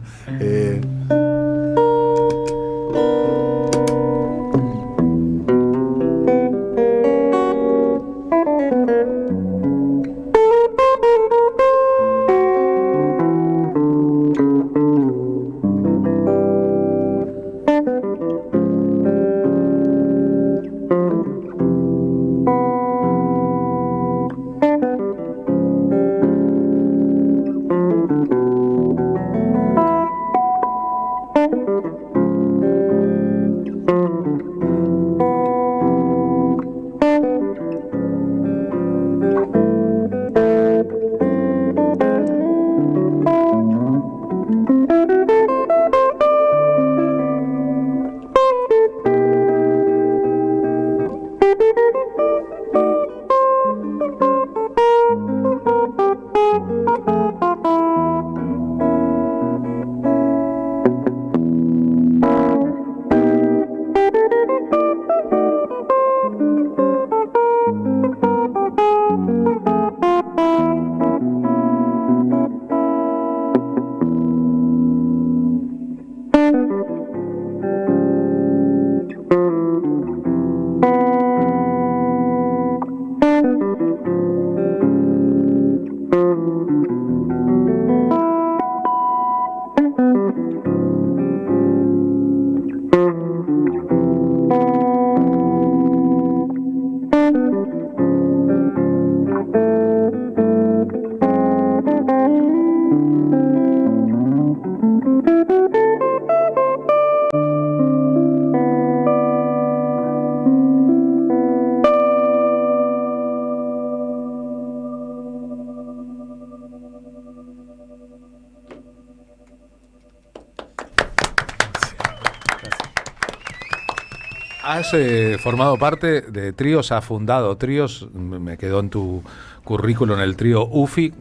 Has formado parte de tríos, has fundado tríos, me quedó en tu currículum el trío UFI,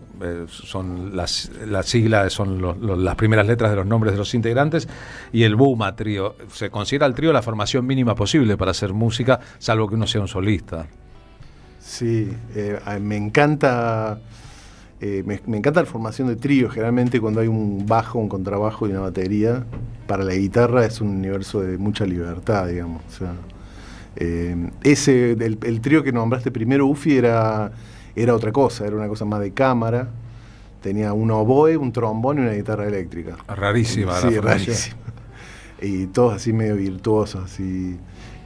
son las siglas, son las primeras letras de los nombres de los integrantes, y el Buma Trío. Se considera el trío la formación mínima posible para hacer música, salvo que uno sea un solista. Sí, me encanta la formación de trío. Generalmente cuando hay un bajo, un contrabajo y una batería, para la guitarra es un universo de mucha libertad, digamos. O sea, el trío que nombraste primero, Ufi, era otra cosa, era una cosa más de cámara. Tenía un oboe, un trombón y una guitarra eléctrica. Rarísima. Sí, rarísima. Y todos así medio virtuosos.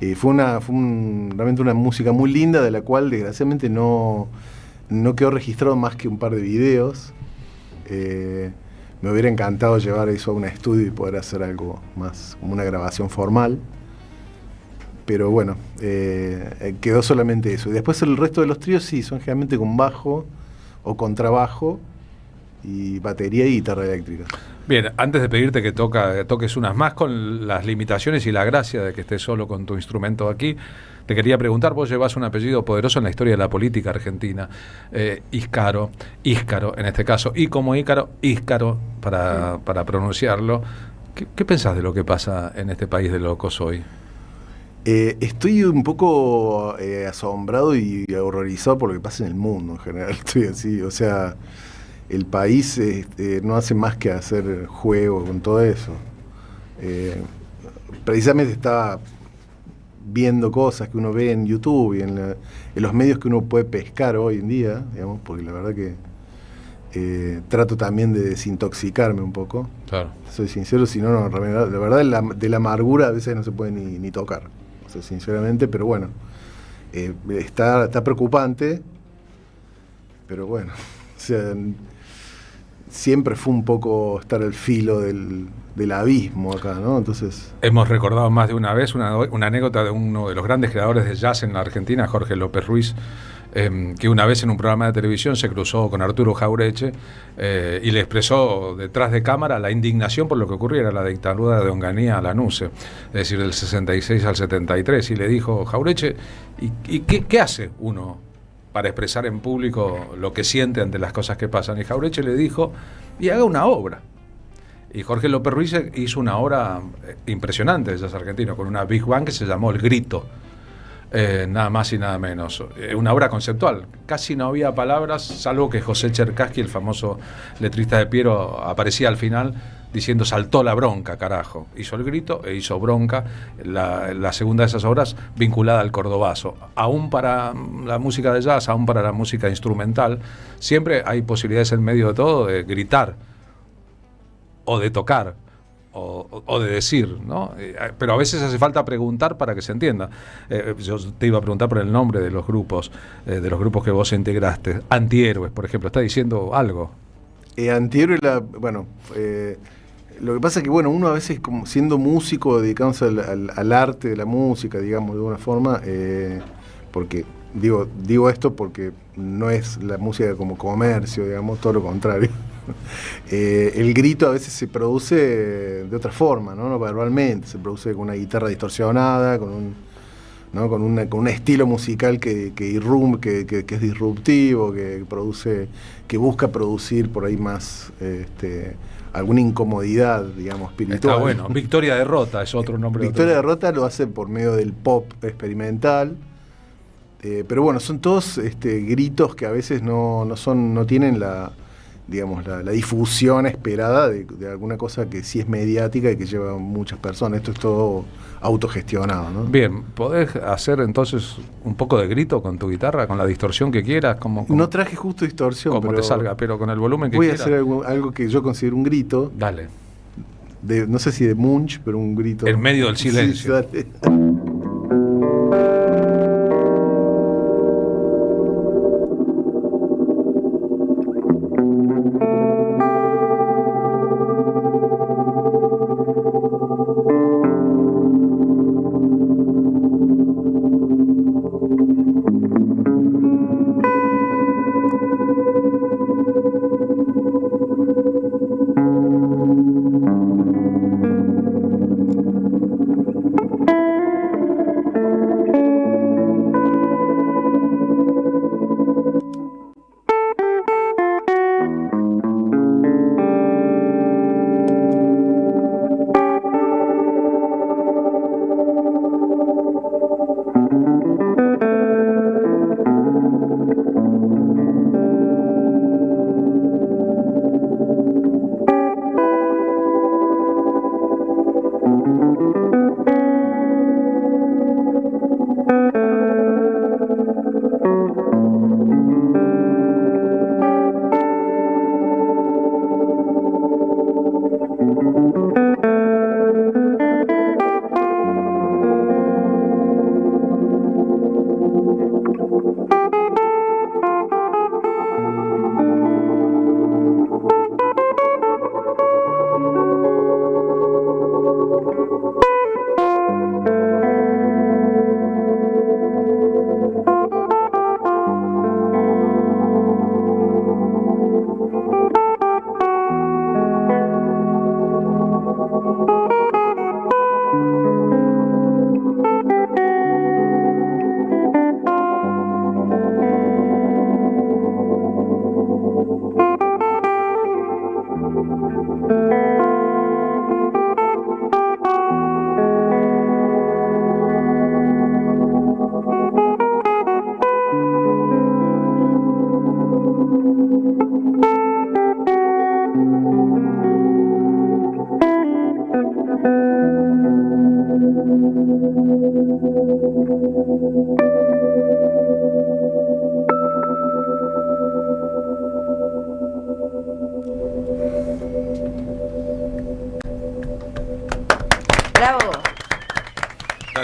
Y fue realmente una música muy linda, de la cual desgraciadamente no quedó registrado más que un par de videos. Me hubiera encantado llevar eso a un estudio y poder hacer algo más, como una grabación formal. Pero bueno, quedó solamente eso. Y después el resto de los tríos sí, son generalmente con bajo o contrabajo y batería y guitarra eléctrica. Bien, antes de pedirte que toques unas más, con las limitaciones y la gracia de que estés solo con tu instrumento aquí, te quería preguntar, vos llevas un apellido poderoso en la historia de la política argentina, Íscaro en este caso, y como Ícaro, para pronunciarlo. ¿Qué pensás de lo que pasa en este país de locos hoy? Estoy un poco asombrado y horrorizado por lo que pasa en el mundo en general. Estoy así, o sea, el país no hace más que hacer juego con todo eso. Precisamente estaba viendo cosas que uno ve en YouTube y en los medios que uno puede pescar hoy en día, digamos, porque la verdad que trato también de desintoxicarme un poco. Claro. Soy sincero, si no, la verdad de la amargura a veces no se puede ni tocar, o sea, sinceramente, pero bueno, está preocupante, pero bueno, o sea, siempre fue un poco estar al filo del abismo acá, ¿no? Entonces, hemos recordado más de una vez una anécdota de uno de los grandes creadores de jazz en la Argentina, Jorge López Ruiz, que una vez en un programa de televisión se cruzó con Arturo Jauretche y le expresó detrás de cámara la indignación por lo que ocurría, era la dictadura de Onganía a Lanuse, es decir, del 66 al 73, y le dijo, Jauretche, ¿y qué hace uno para expresar en público lo que siente ante las cosas que pasan? Y Jauretche le dijo, y haga una obra. Y Jorge López Ruiz hizo una obra impresionante de jazz argentino, con una Big Band que se llamó El Grito, nada más y nada menos. Una obra conceptual, casi no había palabras, salvo que José Cherkassky, el famoso letrista de Piero, aparecía al final diciendo saltó la bronca, carajo. Hizo El Grito e hizo Bronca, la segunda de esas obras vinculada al cordobazo. Aún para la música de jazz, aún para la música instrumental, siempre hay posibilidades en medio de todo de gritar, o de tocar, o de decir, ¿no? Pero a veces hace falta preguntar para que se entienda. Yo te iba a preguntar por el nombre de los grupos que vos integraste. Antihéroes, por ejemplo, ¿está diciendo algo? Antihéroes, lo que pasa es que, bueno, uno a veces, como siendo músico, dedicándose al arte de la música, digamos, de alguna forma, porque digo esto porque no es la música como comercio, digamos, todo lo contrario. El grito a veces se produce de otra forma, no verbalmente, se produce con una guitarra distorsionada, con un estilo musical que es disruptivo, que busca producir por ahí más alguna incomodidad, digamos, espiritual. Está bueno. Victoria Derrota es otro nombre. Victoria Derrota lo hace por medio del pop experimental, pero bueno, son todos gritos que a veces no tienen la difusión esperada de alguna cosa que sí es mediática y que lleva a muchas personas. Esto es todo autogestionado, ¿no? Bien, ¿podés hacer entonces un poco de grito con tu guitarra, con la distorsión que quieras? Como no traje justo distorsión, como te salga, pero con el volumen que quieras. Voy a hacer algo que yo considero un grito. Dale. No sé si de Munch, pero un grito. En medio del silencio. Sí, dale.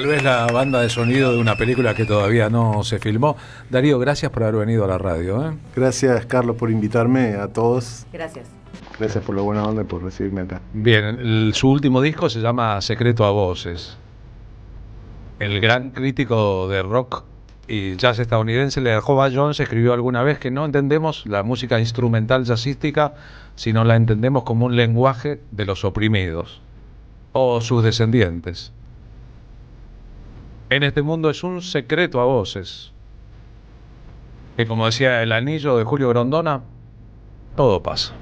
Tal vez la banda de sonido de una película que todavía no se filmó. Darío, gracias por haber venido a la radio. Gracias, Carlos, por invitarme a todos. Gracias. Gracias por la buena onda y por recibirme acá. Bien, su último disco se llama Secreto a Voces. El gran crítico de rock y jazz estadounidense, Leonard Howard Jones, escribió alguna vez que no entendemos la música instrumental jazzística, sino la entendemos como un lenguaje de los oprimidos o sus descendientes. En este mundo es un secreto a voces. Que como decía El Anillo de Julio Grondona, todo pasa.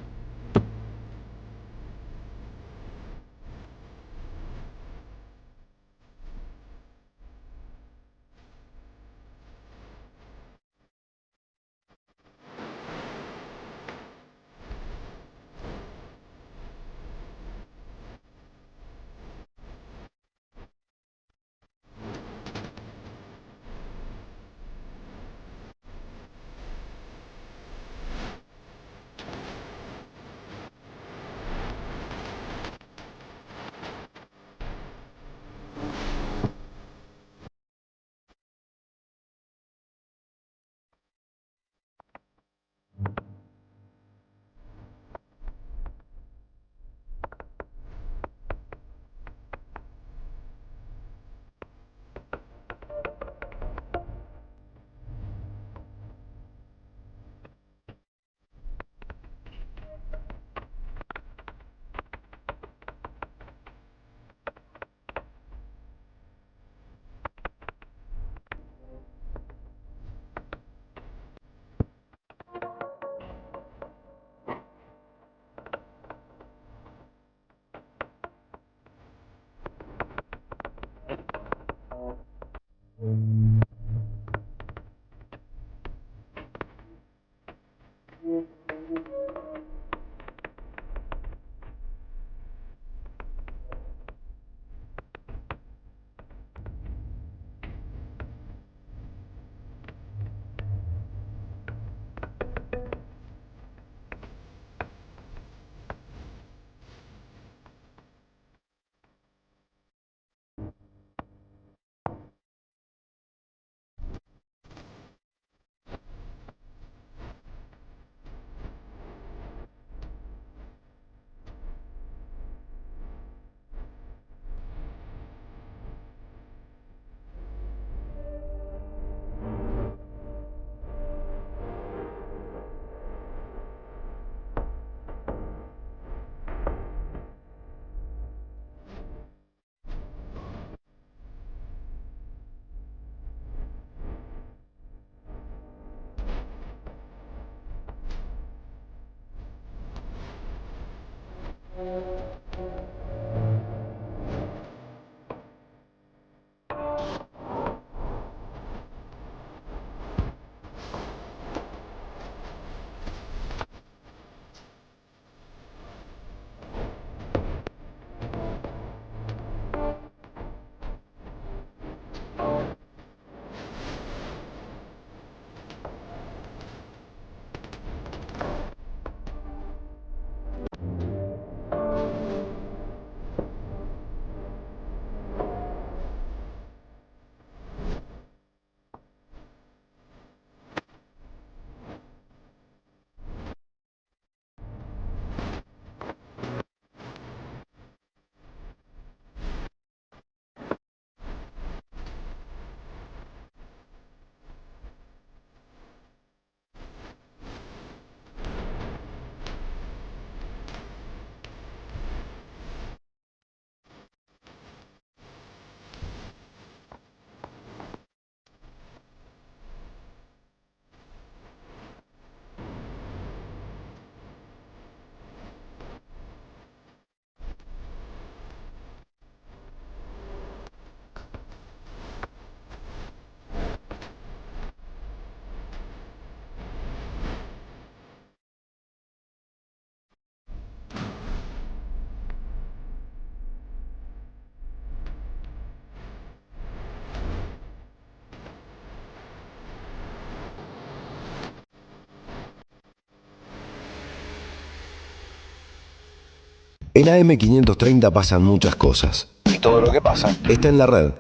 En AM530 pasan muchas cosas. Y todo lo que pasa está en la red.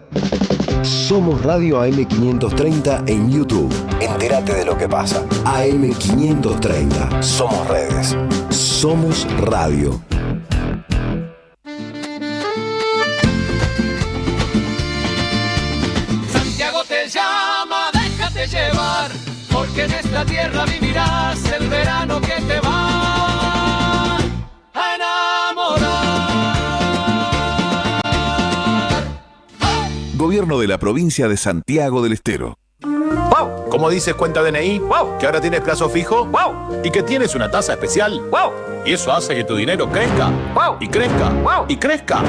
Somos Radio AM530 en YouTube. Entérate de lo que pasa. AM530. Somos redes. Somos radio. Santiago te llama, déjate llevar, porque en esta tierra vivirás el verano que te va a enamorar. Gobierno de la provincia de Santiago del Estero. ¡Wow! Como dices cuenta DNI, ¡wow! Que ahora tienes plazo fijo, ¡wow! Y que tienes una tasa especial, ¡wow! Y eso hace que tu dinero crezca, ¡wow! Y crezca, ¡wow! Y crezca,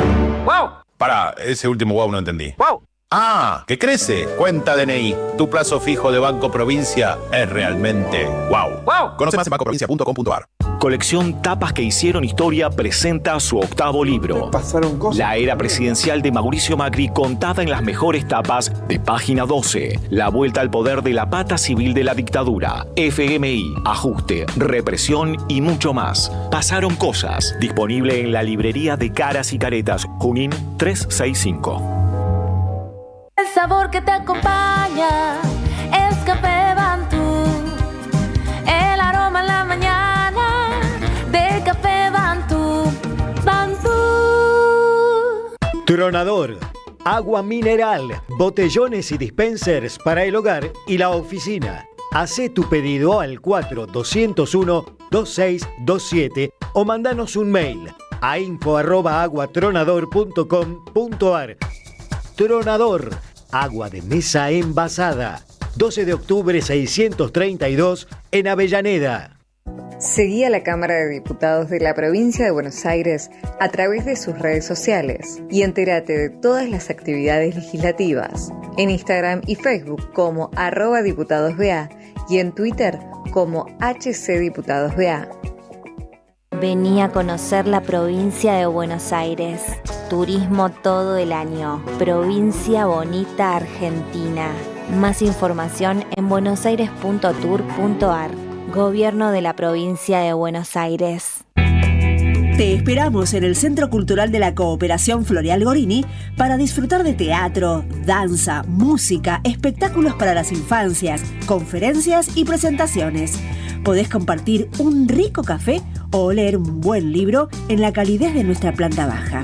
¡wow! Para, ese último wow no entendí. ¡Wow! Ah, que crece. Cuenta DNI. Tu plazo fijo de Banco Provincia es realmente wow. ¡Wow! Conoce más en bancoprovincia.com.ar. Colección Tapas que hicieron historia presenta su octavo libro. La era presidencial de Mauricio Macri contada en las mejores tapas de Página 12. La vuelta al poder de la pata civil de la dictadura. FMI, ajuste, represión y mucho más. Pasaron cosas. Disponible en la librería de Caras y Caretas, Junín 365. El sabor que te acompaña es Café Bantú. El aroma en la mañana de Café Bantú. Bantú. Tronador. Agua mineral, botellones y dispensers para el hogar y la oficina. Hacé tu pedido al 4201-2627 o mandanos un mail a info@aguatronador.com.ar. Tronador. Agua de mesa envasada. 12 de octubre 632 en Avellaneda. Seguí a la Cámara de Diputados de la Provincia de Buenos Aires a través de sus redes sociales y entérate de todas las actividades legislativas en Instagram y Facebook como @diputadosBA y en Twitter como HCDiputadosBA. Vení a conocer la provincia de Buenos Aires. Turismo todo el año. Provincia bonita Argentina. Más información en buenosaires.tour.ar. Gobierno de la provincia de Buenos Aires. Te esperamos en el Centro Cultural de la Cooperación Floreal Gorini para disfrutar de teatro, danza, música, espectáculos para las infancias, conferencias y presentaciones. Podés compartir un rico café o leer un buen libro en la calidez de nuestra planta baja.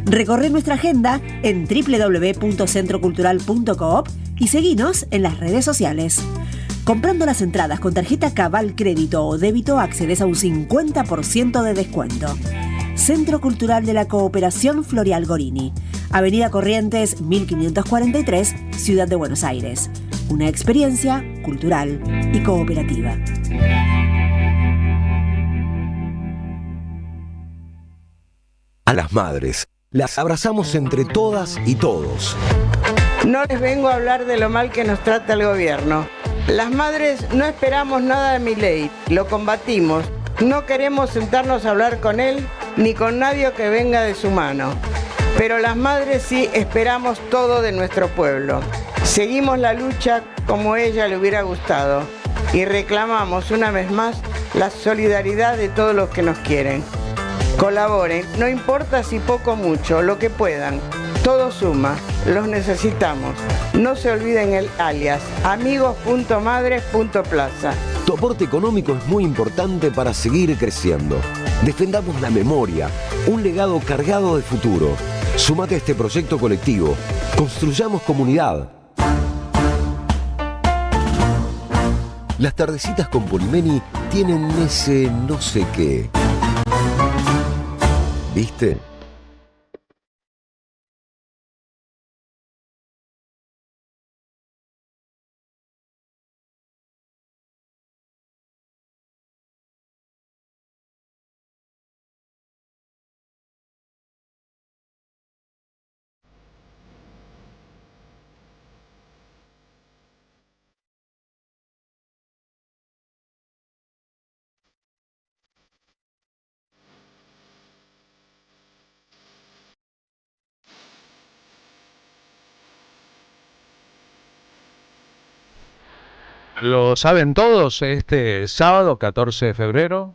Recorre nuestra agenda en www.centrocultural.coop y seguinos en las redes sociales. Comprando las entradas con tarjeta Cabal Crédito o Débito accedes a un 50% de descuento. Centro Cultural de la Cooperación Floreal Gorini, Avenida Corrientes 1543, Ciudad de Buenos Aires. Una experiencia cultural y cooperativa. A las madres, las abrazamos entre todas y todos. No les vengo a hablar de lo mal que nos trata el gobierno. Las madres no esperamos nada de Milei, lo combatimos. No queremos sentarnos a hablar con él ni con nadie que venga de su mano. Pero las madres sí esperamos todo de nuestro pueblo. Seguimos la lucha como ella le hubiera gustado y reclamamos una vez más la solidaridad de todos los que nos quieren. Colaboren, no importa si poco o mucho, lo que puedan. Todo suma, los necesitamos. No se olviden el alias, amigos.madres.plaza. Tu aporte económico es muy importante para seguir creciendo. Defendamos la memoria, un legado cargado de futuro. Súmate a este proyecto colectivo. Construyamos comunidad. Las tardecitas con Polimeni tienen ese no sé qué. ¿Viste? Lo saben todos, este sábado 14 de febrero,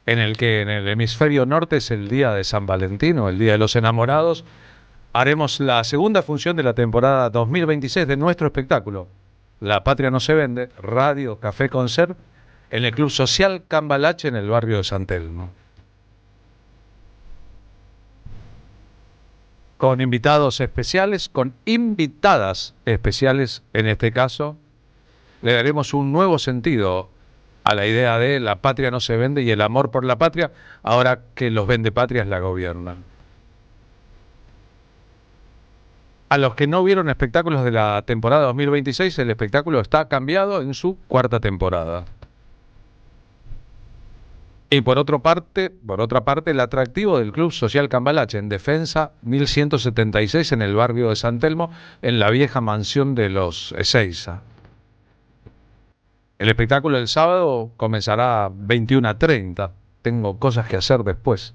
en el que en el hemisferio norte es el día de San Valentín o el día de los enamorados, haremos la segunda función de la temporada 2026 de nuestro espectáculo, La Patria No Se Vende, Radio Café Concert, en el Club Social Cambalache en el barrio de San Telmo. Con invitados especiales, con invitadas especiales en este caso, le daremos un nuevo sentido a la idea de la patria no se vende y el amor por la patria, ahora que los vendepatrias la gobiernan. A los que no vieron espectáculos de la temporada 2026, el espectáculo está cambiado en su cuarta temporada. Y por otra parte, el atractivo del Club Social Cambalache en Defensa 1176 en el barrio de San Telmo, en la vieja mansión de los Ezeiza. El espectáculo del sábado comenzará a 21:30. Tengo cosas que hacer después.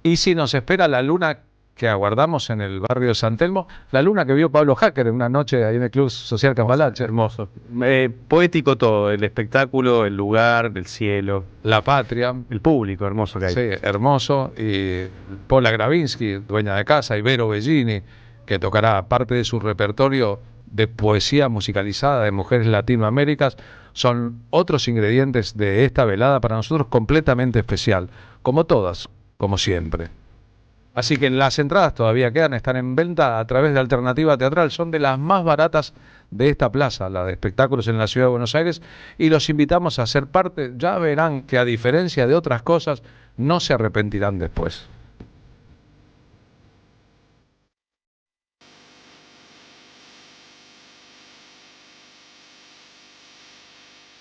Y si nos espera la luna que aguardamos en el barrio de San Telmo, la luna que vio Pablo Hacker en una noche ahí en el Club Social Cambalache. Hermoso. Poético todo, el espectáculo, el lugar, el cielo. La patria. El público hermoso que hay. Sí, hermoso. Y Paula Gravinsky, dueña de casa, y Vero Bellini, que tocará parte de su repertorio de poesía musicalizada de mujeres latinoaméricas, son otros ingredientes de esta velada para nosotros completamente especial, como todas, como siempre. Así que las entradas todavía quedan, están en venta a través de Alternativa Teatral, son de las más baratas de esta plaza, la de espectáculos en la Ciudad de Buenos Aires, y los invitamos a ser parte. Ya verán que a diferencia de otras cosas, no se arrepentirán después.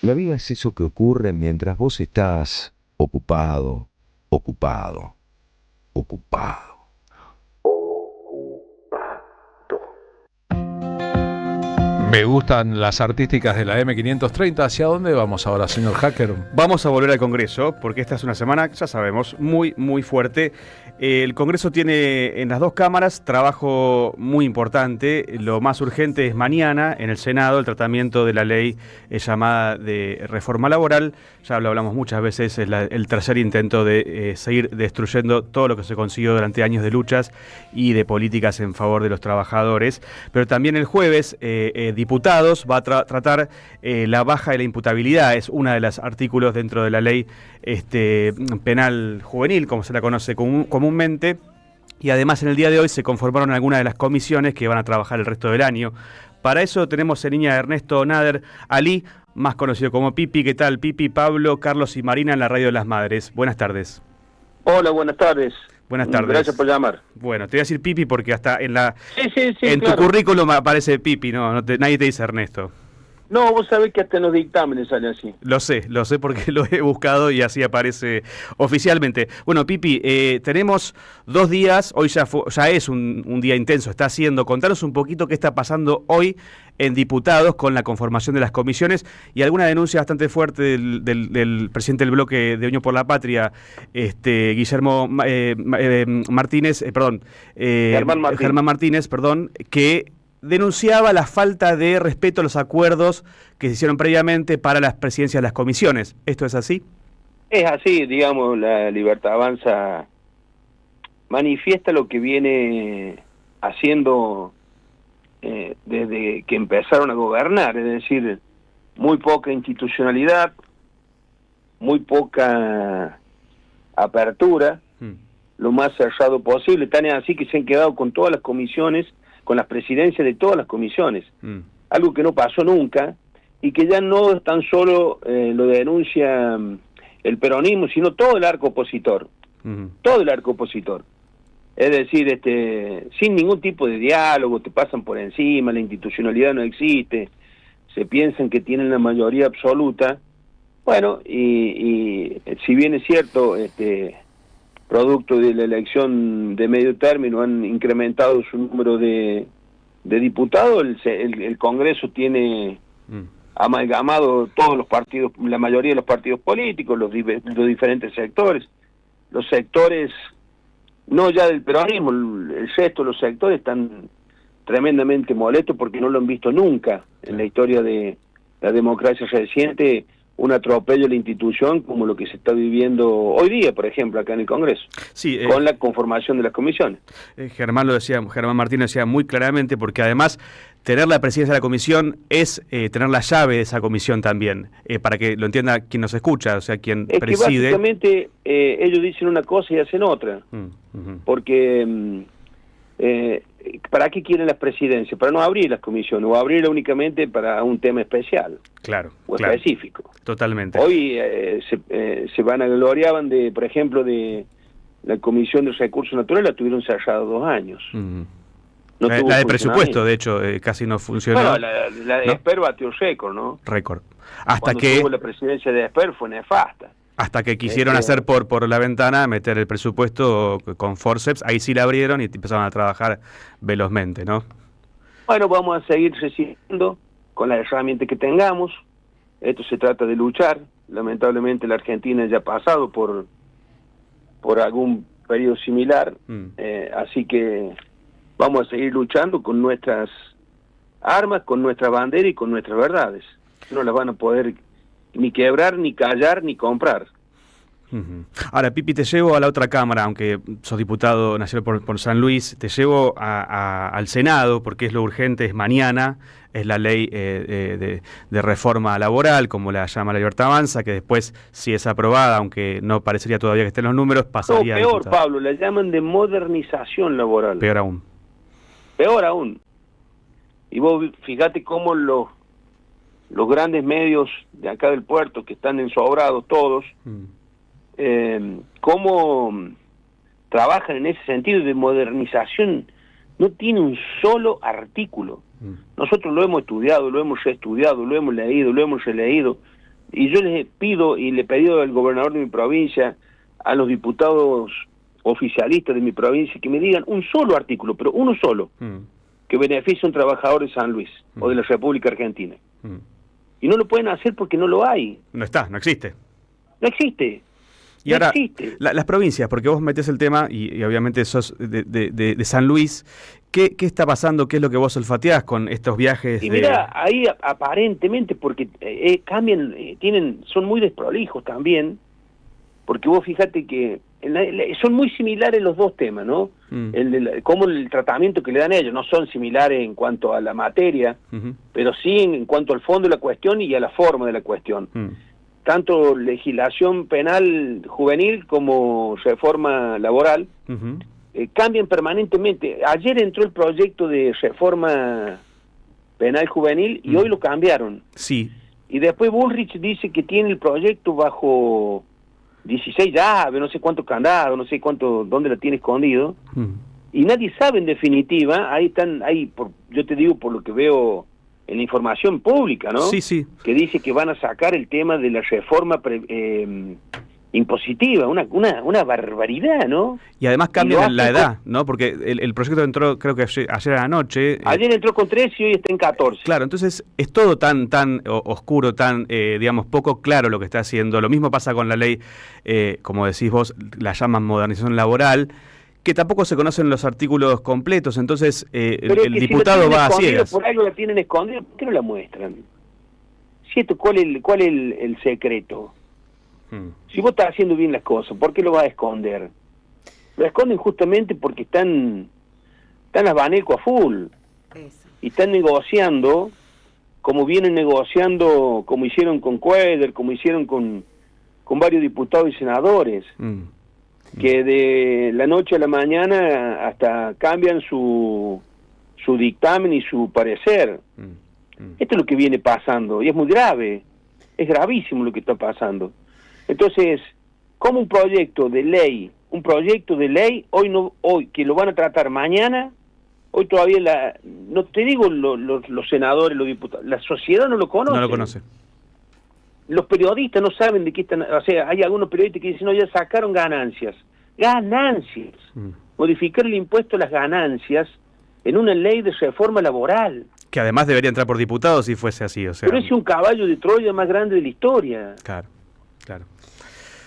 La vida es eso que ocurre mientras vos estás ocupado. Me gustan las artísticas de la M530. ¿Hacia dónde vamos ahora, señor Hacker? Vamos a volver al Congreso, porque esta es una semana, ya sabemos, muy, muy fuerte. El Congreso tiene en las dos cámaras trabajo muy importante. Lo más urgente es mañana, en el Senado, el tratamiento de la ley llamada de reforma laboral. Ya lo hablamos muchas veces, es el tercer intento de seguir destruyendo todo lo que se consiguió durante años de luchas y de políticas en favor de los trabajadores. Pero también el jueves, Diputados va a tratar la baja de la imputabilidad. Es uno de los artículos dentro de la ley penal juvenil, como se la conoce comúnmente. Y además en el día de hoy se conformaron algunas de las comisiones que van a trabajar el resto del año. Para eso tenemos en línea a Ernesto Nader Ali, más conocido como Pipi. ¿Qué tal, Pipi? Pablo, Carlos y Marina en la Radio de las Madres. Buenas tardes. Hola, buenas tardes. Buenas tardes. Gracias por llamar. Bueno, te voy a decir Pipi porque hasta en Sí, en claro. tu currículum aparece Pipi, nadie te dice Ernesto. No, vos sabés que hasta en los dictámenes sale así. Lo sé porque lo he buscado y así aparece oficialmente. Bueno, Pipi, tenemos 2 días, hoy ya es un día intenso, está haciendo. Contanos un poquito qué está pasando hoy en Diputados con la conformación de las comisiones y alguna denuncia bastante fuerte del presidente del bloque de Unión por la Patria, Guillermo Martínez, Germán Martínez, que denunciaba la falta de respeto a los acuerdos que se hicieron previamente para las presidencias de las comisiones. ¿Esto es así? Es así, digamos, la Libertad Avanza manifiesta lo que viene haciendo desde que empezaron a gobernar, es decir, muy poca institucionalidad, muy poca apertura, lo más cerrado posible. Tan es así que se han quedado con todas las comisiones, con las presidencias de todas las comisiones, algo que no pasó nunca y que ya no es tan solo lo denuncia el peronismo, sino todo el arco opositor, todo el arco opositor. Es decir, sin ningún tipo de diálogo, te pasan por encima, la institucionalidad no existe, se piensan que tienen la mayoría absoluta. Bueno, y si bien es cierto, producto de la elección de medio término han incrementado su número de diputados, el Congreso tiene amalgamado todos los partidos, la mayoría de los partidos políticos, los diferentes sectores, los sectores, no ya del peronismo, el resto de los sectores están tremendamente molestos porque no lo han visto nunca en la historia de la democracia reciente, un atropello a la institución como lo que se está viviendo hoy día, por ejemplo, acá en el Congreso, con la conformación de las comisiones. Germán Martínez decía muy claramente, porque además tener la presidencia de la comisión es tener la llave de esa comisión también, para que lo entienda quien nos escucha, o sea, quien es preside. Que básicamente ellos dicen una cosa y hacen otra, porque ¿para qué quieren las presidencias? Para no abrir las comisiones, o abrirla únicamente para un tema especial. Claro. O específico. Totalmente. Hoy se vanagloriaban de, por ejemplo, de la Comisión de Recursos Naturales, la tuvieron cerrada 2 años. No la de presupuesto, de hecho, casi no funcionó. Bueno, la de Esper batió récord, ¿no? Récord. Hasta Cuando que tuvo la presidencia de Esper fue nefasta. Hasta que quisieron hacer por la ventana, meter el presupuesto con forceps, ahí sí la abrieron y empezaron a trabajar velozmente, ¿no? Bueno, vamos a seguir resistiendo con las herramientas que tengamos. Esto se trata de luchar. Lamentablemente la Argentina ya ha pasado por algún periodo similar, así que vamos a seguir luchando con nuestras armas, con nuestra bandera y con nuestras verdades. No las van a poder ni quebrar, ni callar, ni comprar. Ahora, Pipi, te llevo a la otra Cámara, aunque sos diputado nacional por San Luis, te llevo al Senado, porque es lo urgente, es mañana, es la ley de reforma laboral, como la llama la Libertad Avanza, que después, si es aprobada, aunque no parecería todavía que estén los números, pasaría No, peor, a diputado. Pablo, la llaman de modernización laboral. Peor aún. Peor aún. Y vos fíjate cómo los grandes medios de acá del puerto, que están ensobrados todos, cómo trabajan en ese sentido de modernización. No tiene un solo artículo. Nosotros lo hemos estudiado, lo hemos reestudiado, lo hemos leído, lo hemos releído, y yo les pido y le he pedido al gobernador de mi provincia, a los diputados oficialistas de mi provincia, que me digan un solo artículo, pero uno solo, que beneficie a un trabajador de San Luis o de la República Argentina. Y no lo pueden hacer porque no lo hay. No está, no existe. No existe. Y ahora, las provincias, porque vos metés el tema, y obviamente sos de San Luis, ¿qué está pasando? ¿Qué es lo que vos olfateás con estos viajes? Y mira, ahí aparentemente, porque cambian, son muy desprolijos también, porque vos fíjate que son muy similares los dos temas, ¿no? Como el tratamiento que le dan a ellos, no son similares en cuanto a la materia, pero sí en cuanto al fondo de la cuestión y a la forma de la cuestión. Tanto legislación penal juvenil como reforma laboral cambian permanentemente. Ayer entró el proyecto de reforma penal juvenil y hoy lo cambiaron. Sí. Y después Bullrich dice que tiene el proyecto bajo 16 llaves, no sé cuánto candado, no sé cuánto, dónde la tiene escondido. Y nadie sabe en definitiva, yo te digo por lo que veo en la información pública, ¿no? Sí, sí. Que dice que van a sacar el tema de la reforma impositiva, una barbaridad, ¿no? Y además cambian la edad, ¿no? Porque el proyecto entró, creo que ayer a la noche. Ayer entró con 13 y hoy está en 14. Claro, entonces es todo tan oscuro, tan, digamos, poco claro lo que está haciendo. Lo mismo pasa con la ley, como decís vos, la llaman modernización laboral, que tampoco se conocen los artículos completos, entonces el diputado va a ciegas. Por algo la tienen escondida, ¿por qué no la muestran? ¿Cierto? ¿Cuál es el secreto? Si vos estás haciendo bien las cosas, ¿por qué lo vas a esconder? Lo esconden justamente porque están abaneco a full. Y están negociando, como vienen negociando, como hicieron con Cueder, como hicieron con varios diputados y senadores. Que de la noche a la mañana hasta cambian su dictamen y su parecer. Esto es lo que viene pasando, y es muy grave, es gravísimo lo que está pasando. Entonces, como un proyecto de ley, hoy que lo van a tratar mañana, hoy todavía no te digo los senadores, los diputados, la sociedad no lo conoce. No lo conoce. Los periodistas no saben de qué están, o sea, hay algunos periodistas que dicen, no, ya sacaron ganancias. Modificar el impuesto a las ganancias en una ley de reforma laboral. Que además debería entrar por diputados si fuese así, o sea. Pero es un caballo de Troya más grande de la historia. Claro.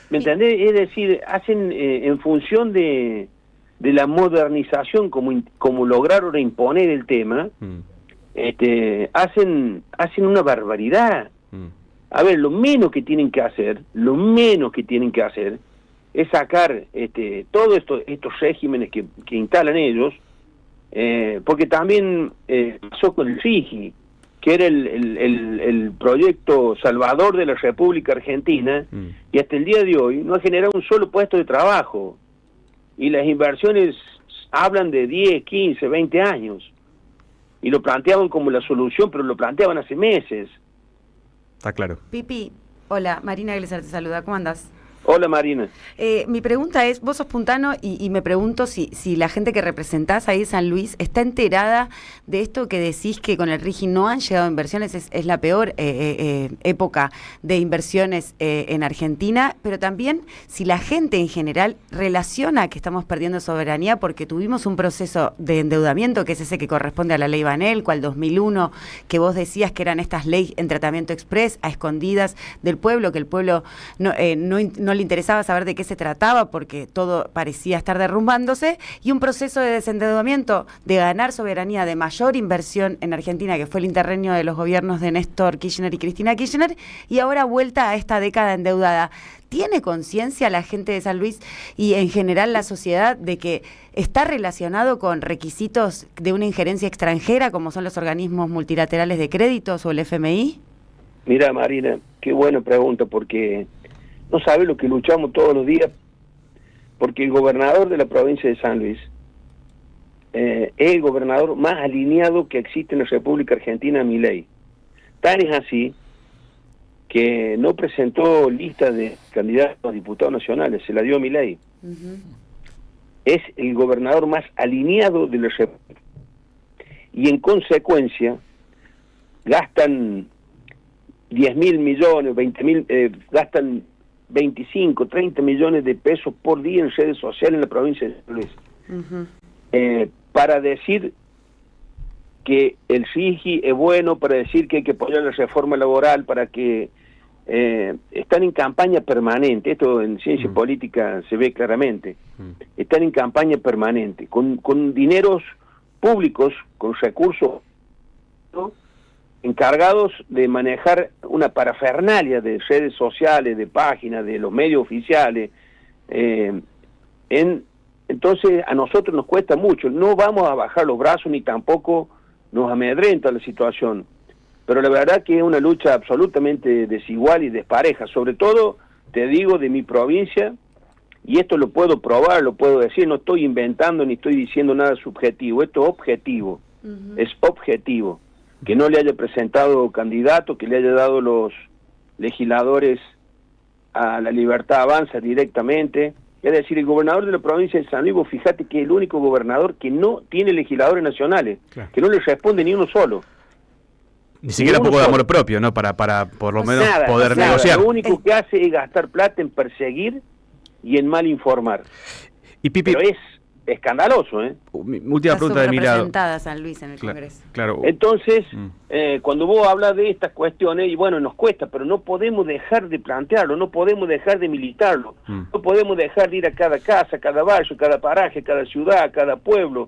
¿Me entendés? Es decir, hacen en función de la modernización, como lograron imponer el tema, hacen una barbaridad. A ver, lo menos que tienen que hacer es sacar todos estos regímenes que instalan ellos, porque también pasó con el RIGI, que era el proyecto salvador de la República Argentina, y hasta el día de hoy no ha generado un solo puesto de trabajo. Y las inversiones hablan de 10, 15, 20 años. Y lo planteaban como la solución, pero lo planteaban hace meses. Está claro. Pipi, hola, Marina Glesser te saluda, ¿cómo andás? Hola Marina. Mi pregunta es, vos sos puntano y me pregunto si la gente que representás ahí en San Luis está enterada de esto que decís que con el RIGI no han llegado inversiones, es la peor época de inversiones en Argentina, pero también si la gente en general relaciona que estamos perdiendo soberanía porque tuvimos un proceso de endeudamiento que es ese que corresponde a la ley Banel, cual 2001, que vos decías que eran estas leyes en tratamiento express a escondidas del pueblo, que el pueblo no le interesaba saber de qué se trataba porque todo parecía estar derrumbándose, y un proceso de desendeudamiento, de ganar soberanía, de mayor inversión en Argentina, que fue el interregnio de los gobiernos de Néstor Kirchner y Cristina Kirchner, y ahora vuelta a esta década endeudada. ¿Tiene conciencia la gente de San Luis y en general la sociedad de que está relacionado con requisitos de una injerencia extranjera como son los organismos multilaterales de créditos o el FMI? Mira Marina, qué buena pregunta, porque no sabe lo que luchamos todos los días, porque el gobernador de la provincia de San Luis es el gobernador más alineado que existe en la República Argentina a Milei. Tan es así que no presentó lista de candidatos a diputados nacionales, se la dio a Milei. Es el gobernador más alineado de la República. Y en consecuencia gastan 10.000 millones, 20.000, gastan 25, 30 millones de pesos por día en redes sociales en la provincia de San Luis. Para decir que el RIGI es bueno, para decir que hay que apoyar la reforma laboral, para que están en campaña permanente. Esto en ciencia política se ve claramente. Están en campaña permanente, con dineros públicos, con recursos, ¿no?, encargados de manejar una parafernalia de redes sociales, de páginas, de los medios oficiales. Entonces a nosotros nos cuesta mucho, no vamos a bajar los brazos ni tampoco nos amedrenta la situación, pero la verdad que es una lucha absolutamente desigual y despareja, sobre todo, te digo, de mi provincia, y esto lo puedo probar, lo puedo decir, no estoy inventando ni estoy diciendo nada subjetivo, esto es objetivo, es objetivo. Que no le haya presentado candidato, que le haya dado los legisladores a la Libertad Avanza directamente. Es decir, el gobernador de la provincia de San Luis, fíjate que es el único gobernador que no tiene legisladores nacionales, claro, que no le responde ni uno solo. Ni siquiera un poco de amor propio, ¿no? Para por lo menos poder negociar. Lo único que hace es gastar plata en perseguir y en mal informar. Y Pipi, pero es escandaloso, Última pregunta de mi lado. Representada San Luis en el Congreso. Claro. Entonces, cuando vos hablas de estas cuestiones, y bueno, nos cuesta, pero no podemos dejar de plantearlo, no podemos dejar de militarlo, no podemos dejar de ir a cada casa, cada barrio, cada paraje, cada ciudad, cada pueblo,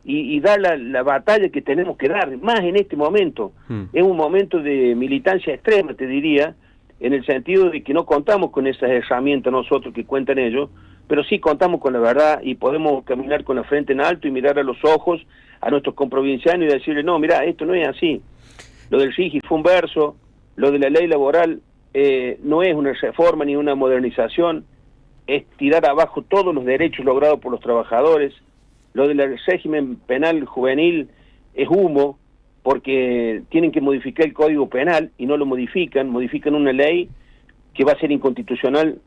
y dar la batalla que tenemos que dar, más en este momento. Es un momento de militancia extrema, te diría, en el sentido de que no contamos con esas herramientas nosotros que cuentan ellos, pero sí contamos con la verdad y podemos caminar con la frente en alto y mirar a los ojos a nuestros comprovincianos y decirles, no, mira, esto no es así. Lo del RIGI fue un verso, lo de la ley laboral no es una reforma ni una modernización, es tirar abajo todos los derechos logrados por los trabajadores. Lo del régimen penal juvenil es humo, porque tienen que modificar el Código Penal y no lo modifican una ley que va a ser inconstitucional,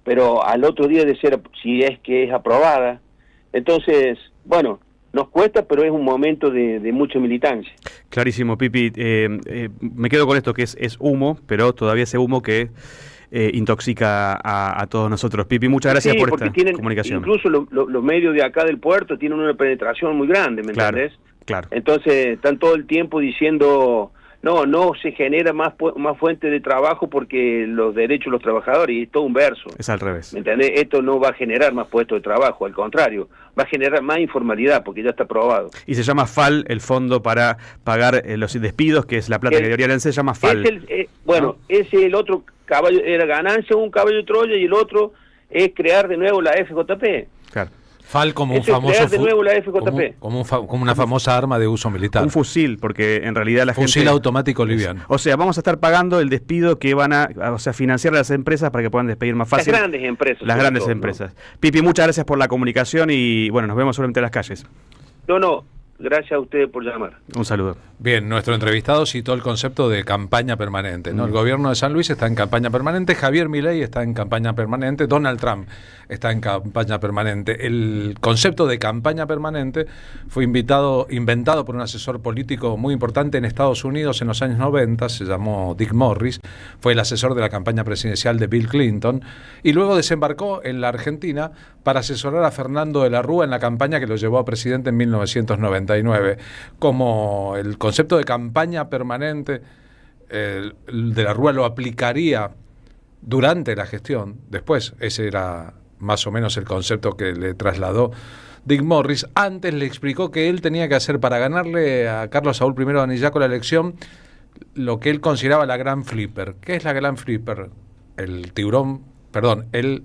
pero al otro día de ser, si es que es aprobada. Entonces, bueno, nos cuesta, pero es un momento de mucha militancia. Clarísimo, Pipi. Me quedo con esto, que es humo, pero todavía ese humo que intoxica a todos nosotros. Pipi, muchas gracias por esta comunicación. Incluso los medios de acá del puerto tienen una penetración muy grande, ¿me entendés? Claro. Entonces están todo el tiempo diciendo no se genera más fuente de trabajo porque los derechos de los trabajadores, y es todo un verso. Es al revés. ¿Me entendés? Esto no va a generar más puestos de trabajo, al contrario, va a generar más informalidad porque ya está aprobado. Y se llama FAL, el fondo para pagar los despidos, que es la plata que debería darse, se llama FAL. Es el otro caballo, era ganancia, un caballo de Troya, y el otro es crear de nuevo la FJP. Claro. FAL como un Eso es famoso crear de nuevo la FJP. como una famosa arma de uso militar. Un fusil, porque en realidad la fusil gente... automático liviano. O sea, vamos a estar pagando el despido que van a financiar a las empresas para que puedan despedir más fácil. Las grandes empresas. Las grandes todo, empresas. ¿No? Pipi, muchas gracias por la comunicación y bueno, nos vemos seguramente en las calles. No, gracias a ustedes por llamar. Un saludo. Bien, nuestro entrevistado citó el concepto de campaña permanente, ¿no? El gobierno de San Luis está en campaña permanente, Javier Milei está en campaña permanente, Donald Trump está en campaña permanente. El concepto de campaña permanente fue inventado por un asesor político muy importante en Estados Unidos en los años 90, se llamó Dick Morris, fue el asesor de la campaña presidencial de Bill Clinton, y luego desembarcó en la Argentina para asesorar a Fernando de la Rúa en la campaña que lo llevó a presidente en 1999. Como el concepto de campaña permanente, de la Rúa lo aplicaría durante la gestión, después ese era más o menos el concepto que le trasladó Dick Morris. Antes le explicó que él tenía que hacer para ganarle a Carlos Saúl I de Anillaco la elección lo que él consideraba la gran flipper. ¿Qué es la gran flipper? El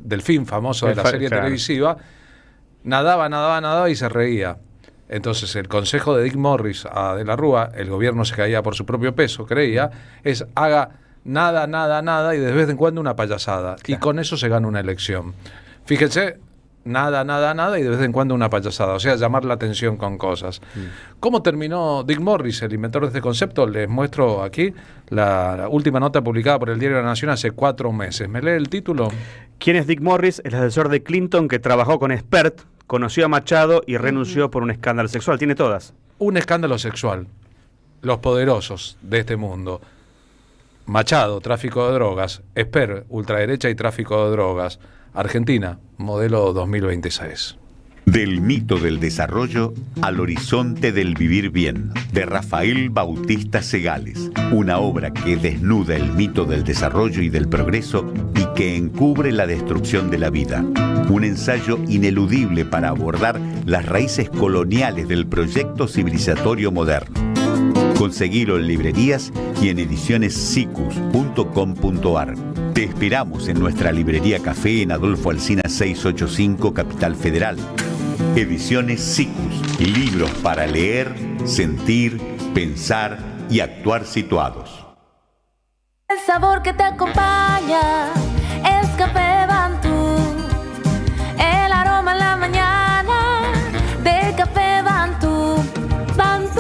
delfín famoso de la serie televisiva nadaba y se reía. Entonces el consejo de Dick Morris a De la Rúa, el gobierno se caía por su propio peso, creía, es haga nada y de vez en cuando una payasada. Claro. Y con eso se gana una elección. Fíjense, nada y de vez en cuando una payasada, o sea, llamar la atención con cosas. ¿Cómo terminó Dick Morris, el inventor de este concepto? Les muestro aquí la última nota publicada por el Diario de la Nación hace 4 meses. ¿Me lee el título? ¿Quién es Dick Morris? El asesor de Clinton que trabajó con Spert, conoció a Machado y renunció por un escándalo sexual. Tiene todas. Un escándalo sexual. Los poderosos de este mundo. Machado, tráfico de drogas. Spert, ultraderecha y tráfico de drogas. Argentina, modelo 2026. Del mito del desarrollo al horizonte del vivir bien, de Rafael Bautista Segales, una obra que desnuda el mito del desarrollo y del progreso y que encubre la destrucción de la vida. Un ensayo ineludible para abordar las raíces coloniales del proyecto civilizatorio moderno. Conseguilo en librerías y en edicionessicus.com.ar. Te esperamos en nuestra librería Café en Adolfo Alsina 685, Capital Federal. Ediciones Sicus, libros para leer, sentir, pensar y actuar situados. El sabor que te acompaña es Café Bantú. El aroma en la mañana de Café Bantú. Bantú.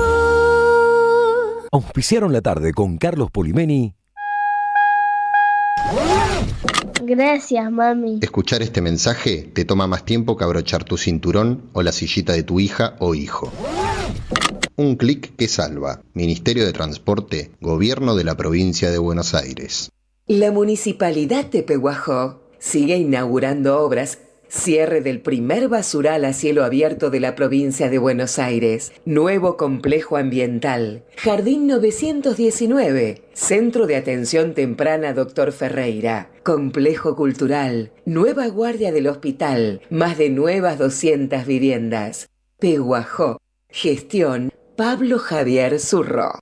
Auspiciaron la tarde con Carlos Polimeni. Gracias, mami. Escuchar este mensaje te toma más tiempo que abrochar tu cinturón o la sillita de tu hija o hijo. Un clic que salva. Ministerio de Transporte, Gobierno de la Provincia de Buenos Aires. La Municipalidad de Pehuajó sigue inaugurando obras. Cierre del primer basural a cielo abierto de la provincia de Buenos Aires. Nuevo complejo ambiental. Jardín 919. Centro de Atención Temprana Dr. Ferreira. Complejo cultural. Nueva guardia del hospital. Más de nuevas 200 viviendas. Pehuajó. Gestión Pablo Javier Zurro.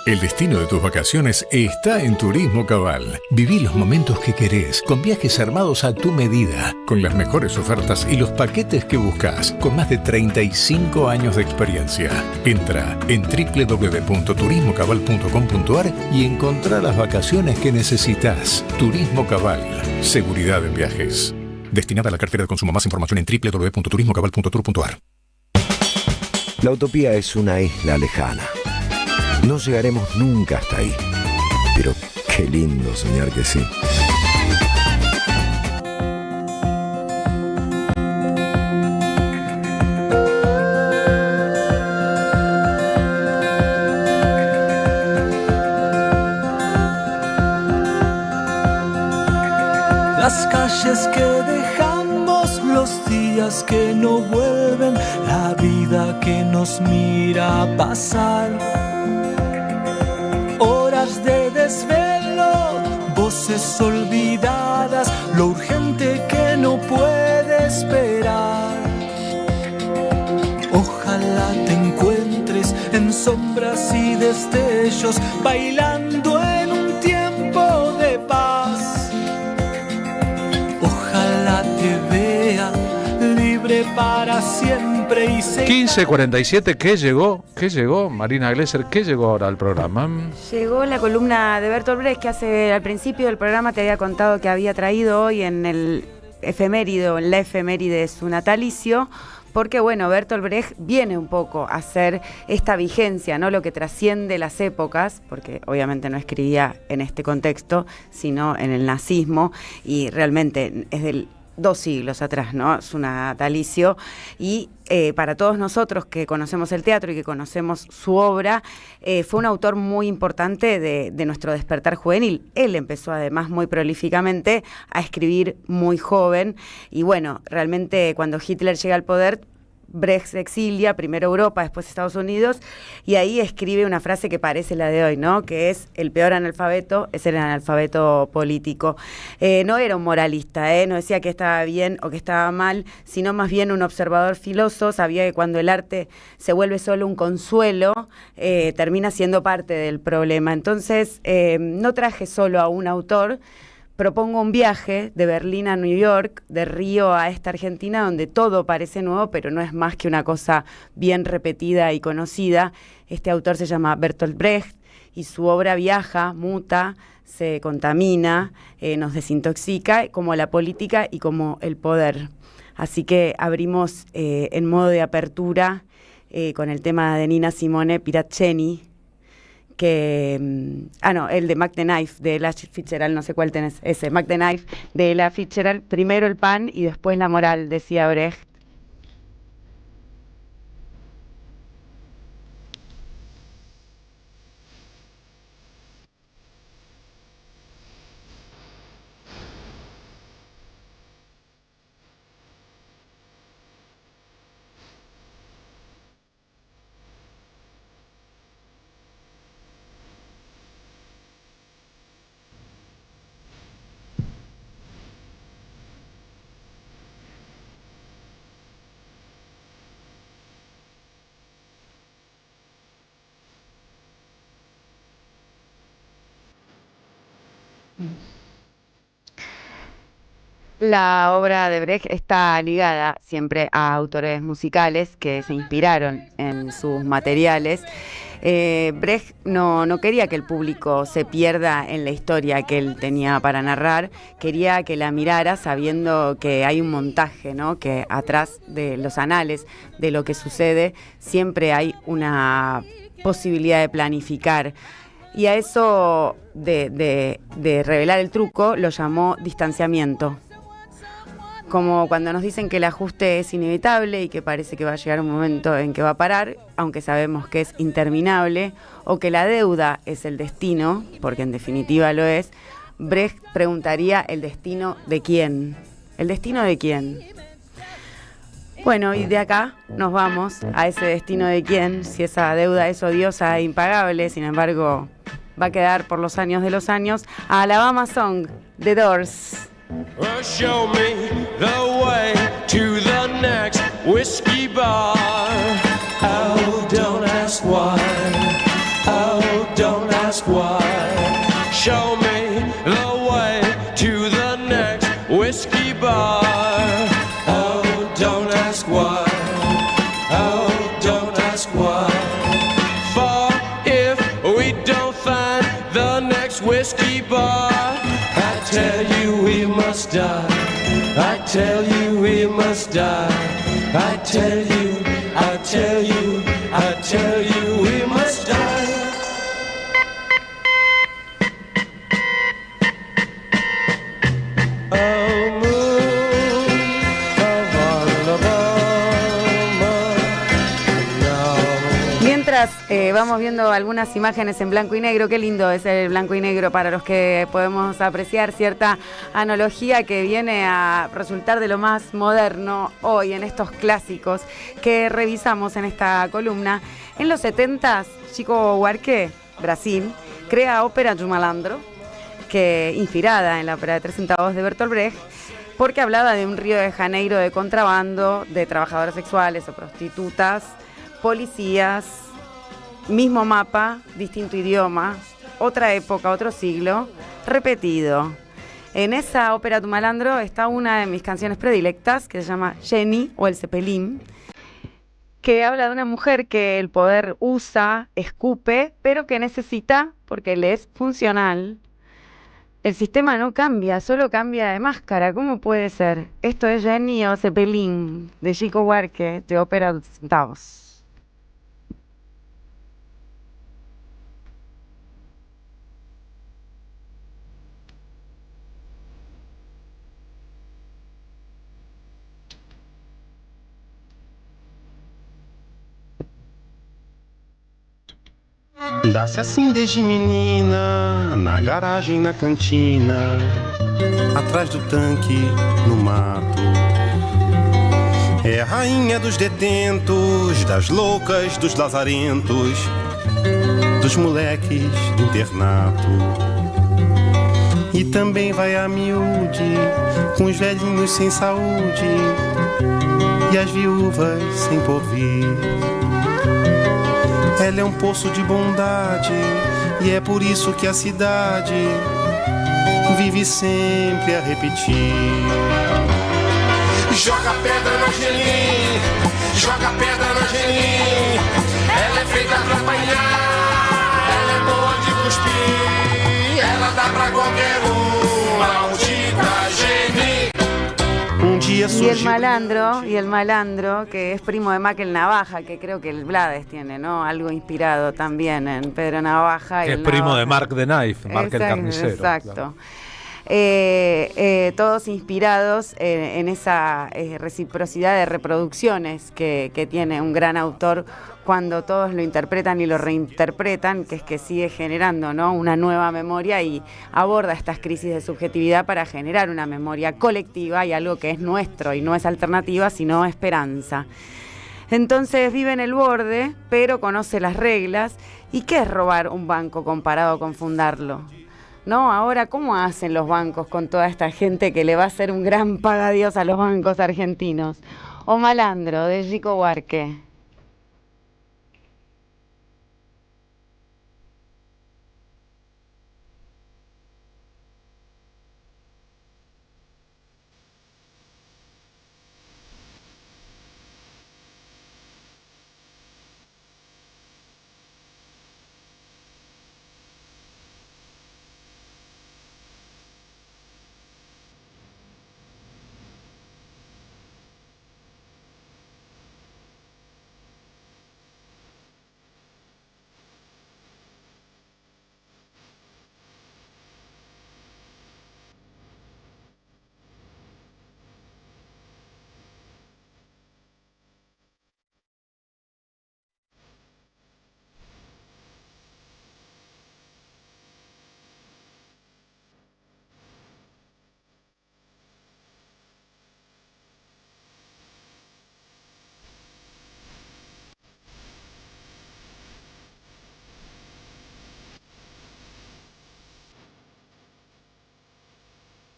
El destino de tus vacaciones está en Turismo Cabal. Viví los momentos que querés, con viajes armados a tu medida, con las mejores ofertas y los paquetes que buscas, con más de 35 años de experiencia. Entra en www.turismocabal.com.ar y encontrá las vacaciones que necesitas. Turismo Cabal, seguridad en viajes. Destinada a la cartera de consumo. Más información en www.turismocabal.tour.ar. La utopía es una isla lejana. No llegaremos nunca hasta ahí, pero qué lindo soñar que sí. Las calles que dejamos, los días que no vuelven, la vida que nos mira pasar. voces olvidadas, lo urgente que no puede esperar. Ojalá te encuentres en sombras y destellos, bailando en un tiempo de paz. Ojalá te vea libre para siempre y se... 15:47, ¿qué llegó? Marina Glesser, ¿qué llegó ahora al programa? Llegó la columna de Bertolt Brecht, que al principio del programa te había contado que había traído hoy en la efeméride de su natalicio, porque bueno, Bertolt Brecht viene un poco a hacer esta vigencia, ¿no? Lo que trasciende las épocas, porque obviamente no escribía en este contexto, sino en el nazismo, y realmente es del 2 siglos atrás, ¿no? Es un natalicio, y para todos nosotros que conocemos el teatro y que conocemos su obra, fue un autor muy importante de nuestro despertar juvenil. Él empezó además muy prolíficamente a escribir muy joven, y bueno, realmente cuando Hitler llega al poder, Brecht se exilia, primero Europa, después Estados Unidos, y ahí escribe una frase que parece la de hoy, ¿no? Que es: el peor analfabeto es el analfabeto político. No era un moralista, no decía que estaba bien o que estaba mal, sino más bien un observador filoso. Sabía que cuando el arte se vuelve solo un consuelo, termina siendo parte del problema. Entonces, no traje solo a un autor. Propongo un viaje de Berlín a New York, de Río a esta Argentina, donde todo parece nuevo, pero no es más que una cosa bien repetida y conocida. Este autor se llama Bertolt Brecht y su obra viaja, muta, se contamina, nos desintoxica, como la política y como el poder. Así que abrimos en modo de apertura con el tema de Nina Simone, Piratini, el de Mac the Knife, de Ella Fitzgerald, no sé cuál tenés, ese, Mac the Knife, de Ella Fitzgerald, primero el pan y después la moral, decía Brecht. La obra de Brecht está ligada siempre a autores musicales que se inspiraron en sus materiales. Brecht no quería que el público se pierda en la historia que él tenía para narrar, quería que la mirara sabiendo que hay un montaje, ¿no? Que atrás de los anales de lo que sucede siempre hay una posibilidad de planificar. Y a eso de revelar el truco lo llamó distanciamiento. Como cuando nos dicen que el ajuste es inevitable y que parece que va a llegar un momento en que va a parar, aunque sabemos que es interminable, o que la deuda es el destino, porque en definitiva lo es, Brecht preguntaría: ¿el destino de quién? ¿El destino de quién? Bueno, y de acá nos vamos a ese destino de quién, si esa deuda es odiosa e impagable, sin embargo, va a quedar por los años de los años, a Alabama Song, The Doors. Well, show me the way to the next whiskey bar. Oh, don't ask why. Oh, don't ask why. Show me the way to the next whiskey bar. Oh, don't ask why. Oh, don't ask why. For if we don't find the next whiskey bar, I tell you we must die. I tell you we must die. I tell you, I tell you, I tell you we must die. Mientras vamos viendo algunas imágenes en blanco y negro, qué lindo es el blanco y negro para los que podemos apreciar cierta analogía que viene a resultar de lo más moderno hoy en estos clásicos que revisamos en esta columna. En los 70s, Chico Buarque, Brasil, crea Ópera de Malandro, que inspirada en la ópera de 3 centavos de Bertolt Brecht, porque hablaba de un Río de Janeiro de contrabando, de trabajadoras sexuales o prostitutas, policías, mismo mapa, distinto idioma, otra época, otro siglo, repetido. En esa ópera Tu Malandro está una de mis canciones predilectas que se llama Jenny o El Zeppelin, que habla de una mujer que el poder usa, escupe, pero que necesita porque le es funcional. El sistema no cambia, solo cambia de máscara. ¿Cómo puede ser? Esto es Jenny o Zeppelin de Chico Buarque, de ópera 2 centavos. Dá-se assim desde menina, na garagem, na cantina, atrás do tanque, no mato. É a rainha dos detentos, das loucas, dos lazarentos, dos moleques do internato. E também vai a miúde, com os velhinhos sem saúde e as viúvas sem porvir. Ela é um poço de bondade e é por isso que a cidade vive sempre a repetir. Joga pedra na Angelim, joga pedra na Angelim. Ela é feita pra apanhar, ela é boa de cuspir. Ela dá pra qualquer um, maldita Geni. Y el malandro, que es primo de Maquel Navaja, que creo que el Blades tiene, ¿no? Algo inspirado también en Pedro Navaja. Que es primo de Mark the Knife, Mark el Carnicero. Exacto. Claro. Todos inspirados en esa reciprocidad de reproducciones que tiene un gran autor cuando todos lo interpretan y lo reinterpretan, que es que sigue generando, ¿no?, una nueva memoria y aborda estas crisis de subjetividad para generar una memoria colectiva y algo que es nuestro y no es alternativa, sino esperanza. Entonces vive en el borde, pero conoce las reglas. ¿Y qué es robar un banco comparado con fundarlo? ¿No? Ahora, ¿cómo hacen los bancos con toda esta gente que le va a hacer un gran pagadiós a los bancos argentinos? O Malandro, de Chico Buarque.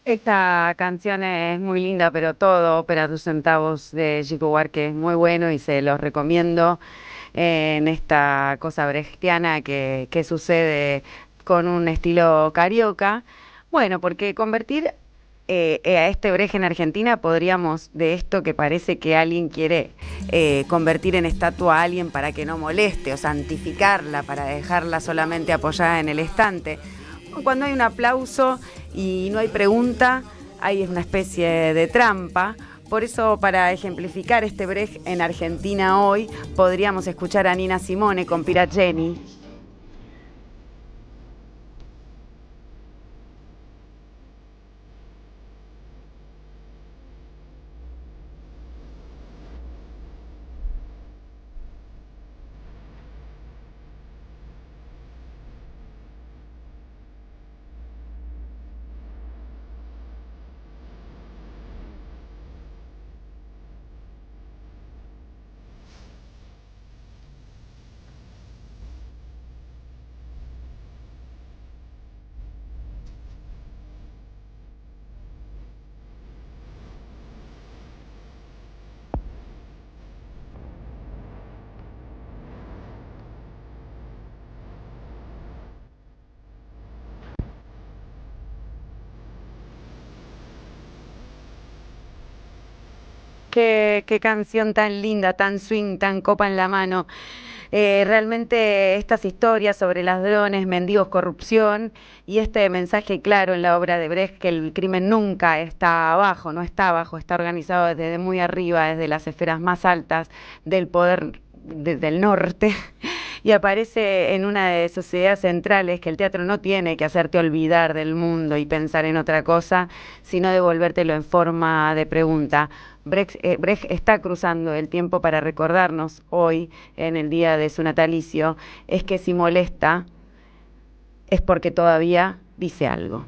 Esta canción es muy linda, pero todo ópera 2 centavos de Chico Buarque es muy bueno y se los recomiendo en esta cosa brechtiana que sucede con un estilo carioca. Bueno, porque convertir a este Brecht en Argentina podríamos, de esto que parece que alguien quiere convertir en estatua a alguien para que no moleste o santificarla, para dejarla solamente apoyada en el estante. Cuando hay un aplauso y no hay pregunta, hay una especie de trampa. Por eso, para ejemplificar este Brecht en Argentina hoy, podríamos escuchar a Nina Simone con Pirata Jenny. qué canción tan linda, tan swing, tan copa en la mano. Realmente estas historias sobre ladrones, mendigos, corrupción y este mensaje claro en la obra de Brecht que el crimen nunca está abajo, no está abajo, está organizado desde muy arriba, desde las esferas más altas del poder desde el norte y aparece en una de sus ideas centrales que el teatro no tiene que hacerte olvidar del mundo y pensar en otra cosa, sino devolvértelo en forma de pregunta. Brecht está cruzando el tiempo para recordarnos hoy, en el día de su natalicio, es que si molesta es porque todavía dice algo.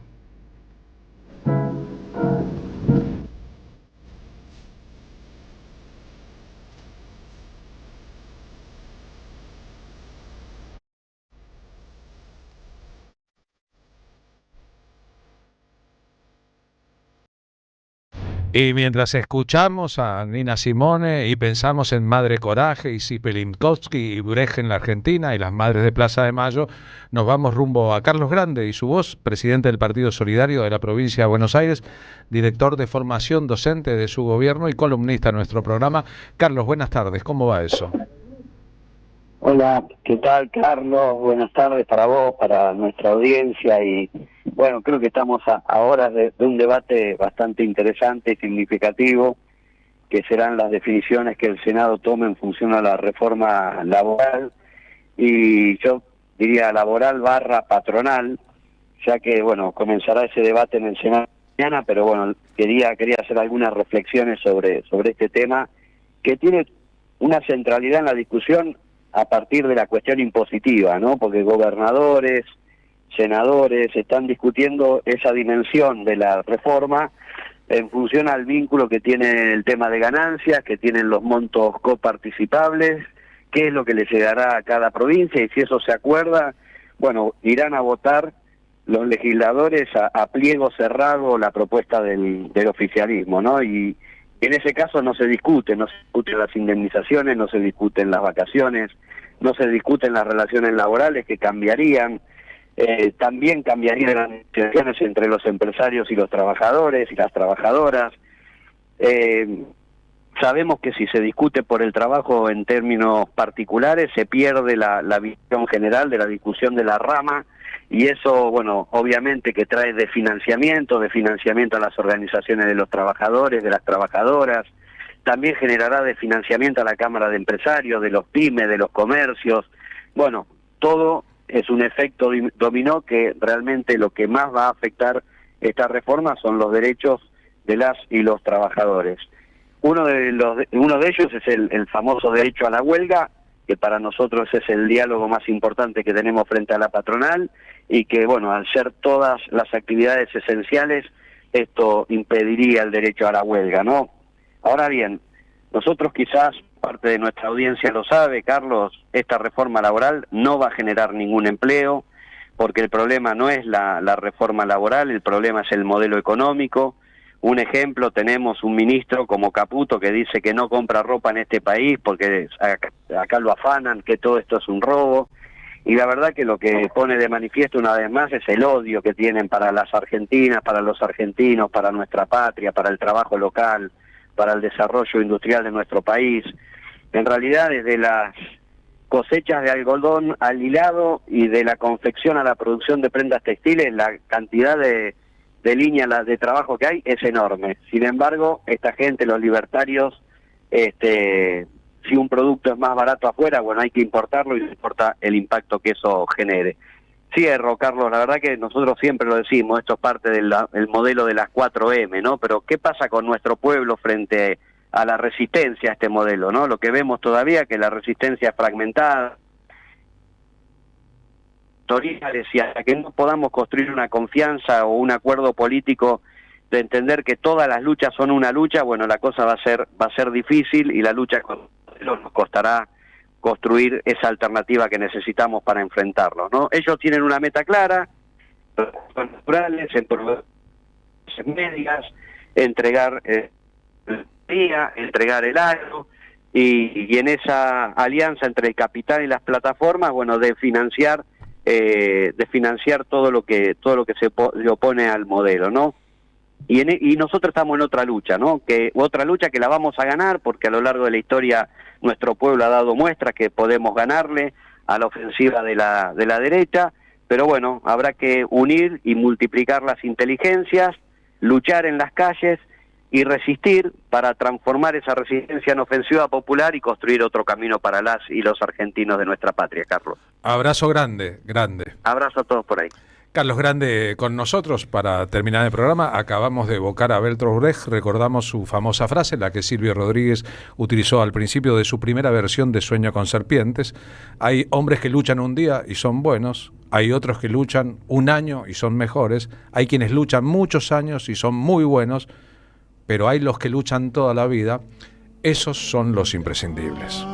Y mientras escuchamos a Nina Simone y pensamos en Madre Coraje y Zipe Limkowski y Brecht en la Argentina y las Madres de Plaza de Mayo, nos vamos rumbo a Carlos Grande y su voz, presidente del Partido Solidario de la provincia de Buenos Aires, director de formación docente de su gobierno y columnista en nuestro programa. Carlos, buenas tardes, ¿cómo va eso? Hola, ¿qué tal, Carlos? Buenas tardes para vos, para nuestra audiencia y bueno, creo que estamos a horas de un debate bastante interesante y significativo, que serán las definiciones que el Senado tome en función a la reforma laboral y yo diría laboral / patronal, ya que bueno, comenzará ese debate en el Senado mañana, pero bueno, quería hacer algunas reflexiones sobre este tema que tiene una centralidad en la discusión a partir de la cuestión impositiva, ¿no? Porque gobernadores, senadores están discutiendo esa dimensión de la reforma en función al vínculo que tiene el tema de ganancias, que tienen los montos coparticipables, qué es lo que le llegará a cada provincia y si eso se acuerda, bueno, irán a votar los legisladores a pliego cerrado la propuesta del oficialismo, ¿no? Y en ese caso no se discuten las indemnizaciones, no se discuten las vacaciones, no se discuten las relaciones laborales que cambiarían, también cambiarían las negociaciones entre los empresarios y los trabajadores y las trabajadoras. Sabemos que si se discute por el trabajo en términos particulares se pierde la visión general de la discusión de la rama y eso, bueno, obviamente que trae desfinanciamiento a las organizaciones de los trabajadores, de las trabajadoras, también generará desfinanciamiento a la Cámara de Empresarios, de los pymes, de los comercios. Bueno, todo es un efecto dominó que realmente lo que más va a afectar esta reforma son los derechos de las y los trabajadores. Uno de ellos es el famoso derecho a la huelga, que para nosotros es el diálogo más importante que tenemos frente a la patronal y que, bueno, al ser todas las actividades esenciales, esto impediría el derecho a la huelga, ¿no? Ahora bien, nosotros quizás, parte de nuestra audiencia lo sabe, Carlos, esta reforma laboral no va a generar ningún empleo, porque el problema no es la reforma laboral, el problema es el modelo económico. Un ejemplo, tenemos un ministro como Caputo que dice que no compra ropa en este país porque acá lo afanan, que todo esto es un robo. Y la verdad que lo que pone de manifiesto una vez más es el odio que tienen para las argentinas, para los argentinos, para nuestra patria, para el trabajo local, para el desarrollo industrial de nuestro país. En realidad, desde las cosechas de algodón al hilado y de la confección a la producción de prendas textiles, la cantidad de líneas de trabajo que hay es enorme. Sin embargo, esta gente, los libertarios, si un producto es más barato afuera, bueno, hay que importarlo y no importa el impacto que eso genere. Cierro, Carlos, la verdad que nosotros siempre lo decimos, esto es parte del modelo de las 4M, ¿no? Pero ¿qué pasa con nuestro pueblo frente a la resistencia a este modelo, ¿no? Lo que vemos todavía que la resistencia es fragmentada, y hasta que no podamos construir una confianza o un acuerdo político de entender que todas las luchas son una lucha, bueno, la cosa va a ser difícil y la lucha nos costará construir esa alternativa que necesitamos para enfrentarlo, ¿no? Ellos tienen una meta clara, naturales, en medias, entregar el agro y en esa alianza entre el capital y las plataformas, bueno, de financiar todo lo que se opone al modelo, ¿no? Y nosotros estamos en otra lucha, ¿no? Otra lucha que la vamos a ganar, porque a lo largo de la historia nuestro pueblo ha dado muestras que podemos ganarle a la ofensiva de la derecha, pero bueno, habrá que unir y multiplicar las inteligencias, luchar en las calles y resistir para transformar esa resistencia en ofensiva popular y construir otro camino para las y los argentinos de nuestra patria, Carlos. Abrazo grande, grande. Abrazo a todos por ahí. Carlos Grande con nosotros para terminar el programa. Acabamos de evocar a Bertolt Brecht, recordamos su famosa frase, la que Silvio Rodríguez utilizó al principio de su primera versión de Sueño con serpientes. Hay hombres que luchan un día y son buenos, hay otros que luchan un año y son mejores, hay quienes luchan muchos años y son muy buenos, pero hay los que luchan toda la vida. Esos son los imprescindibles.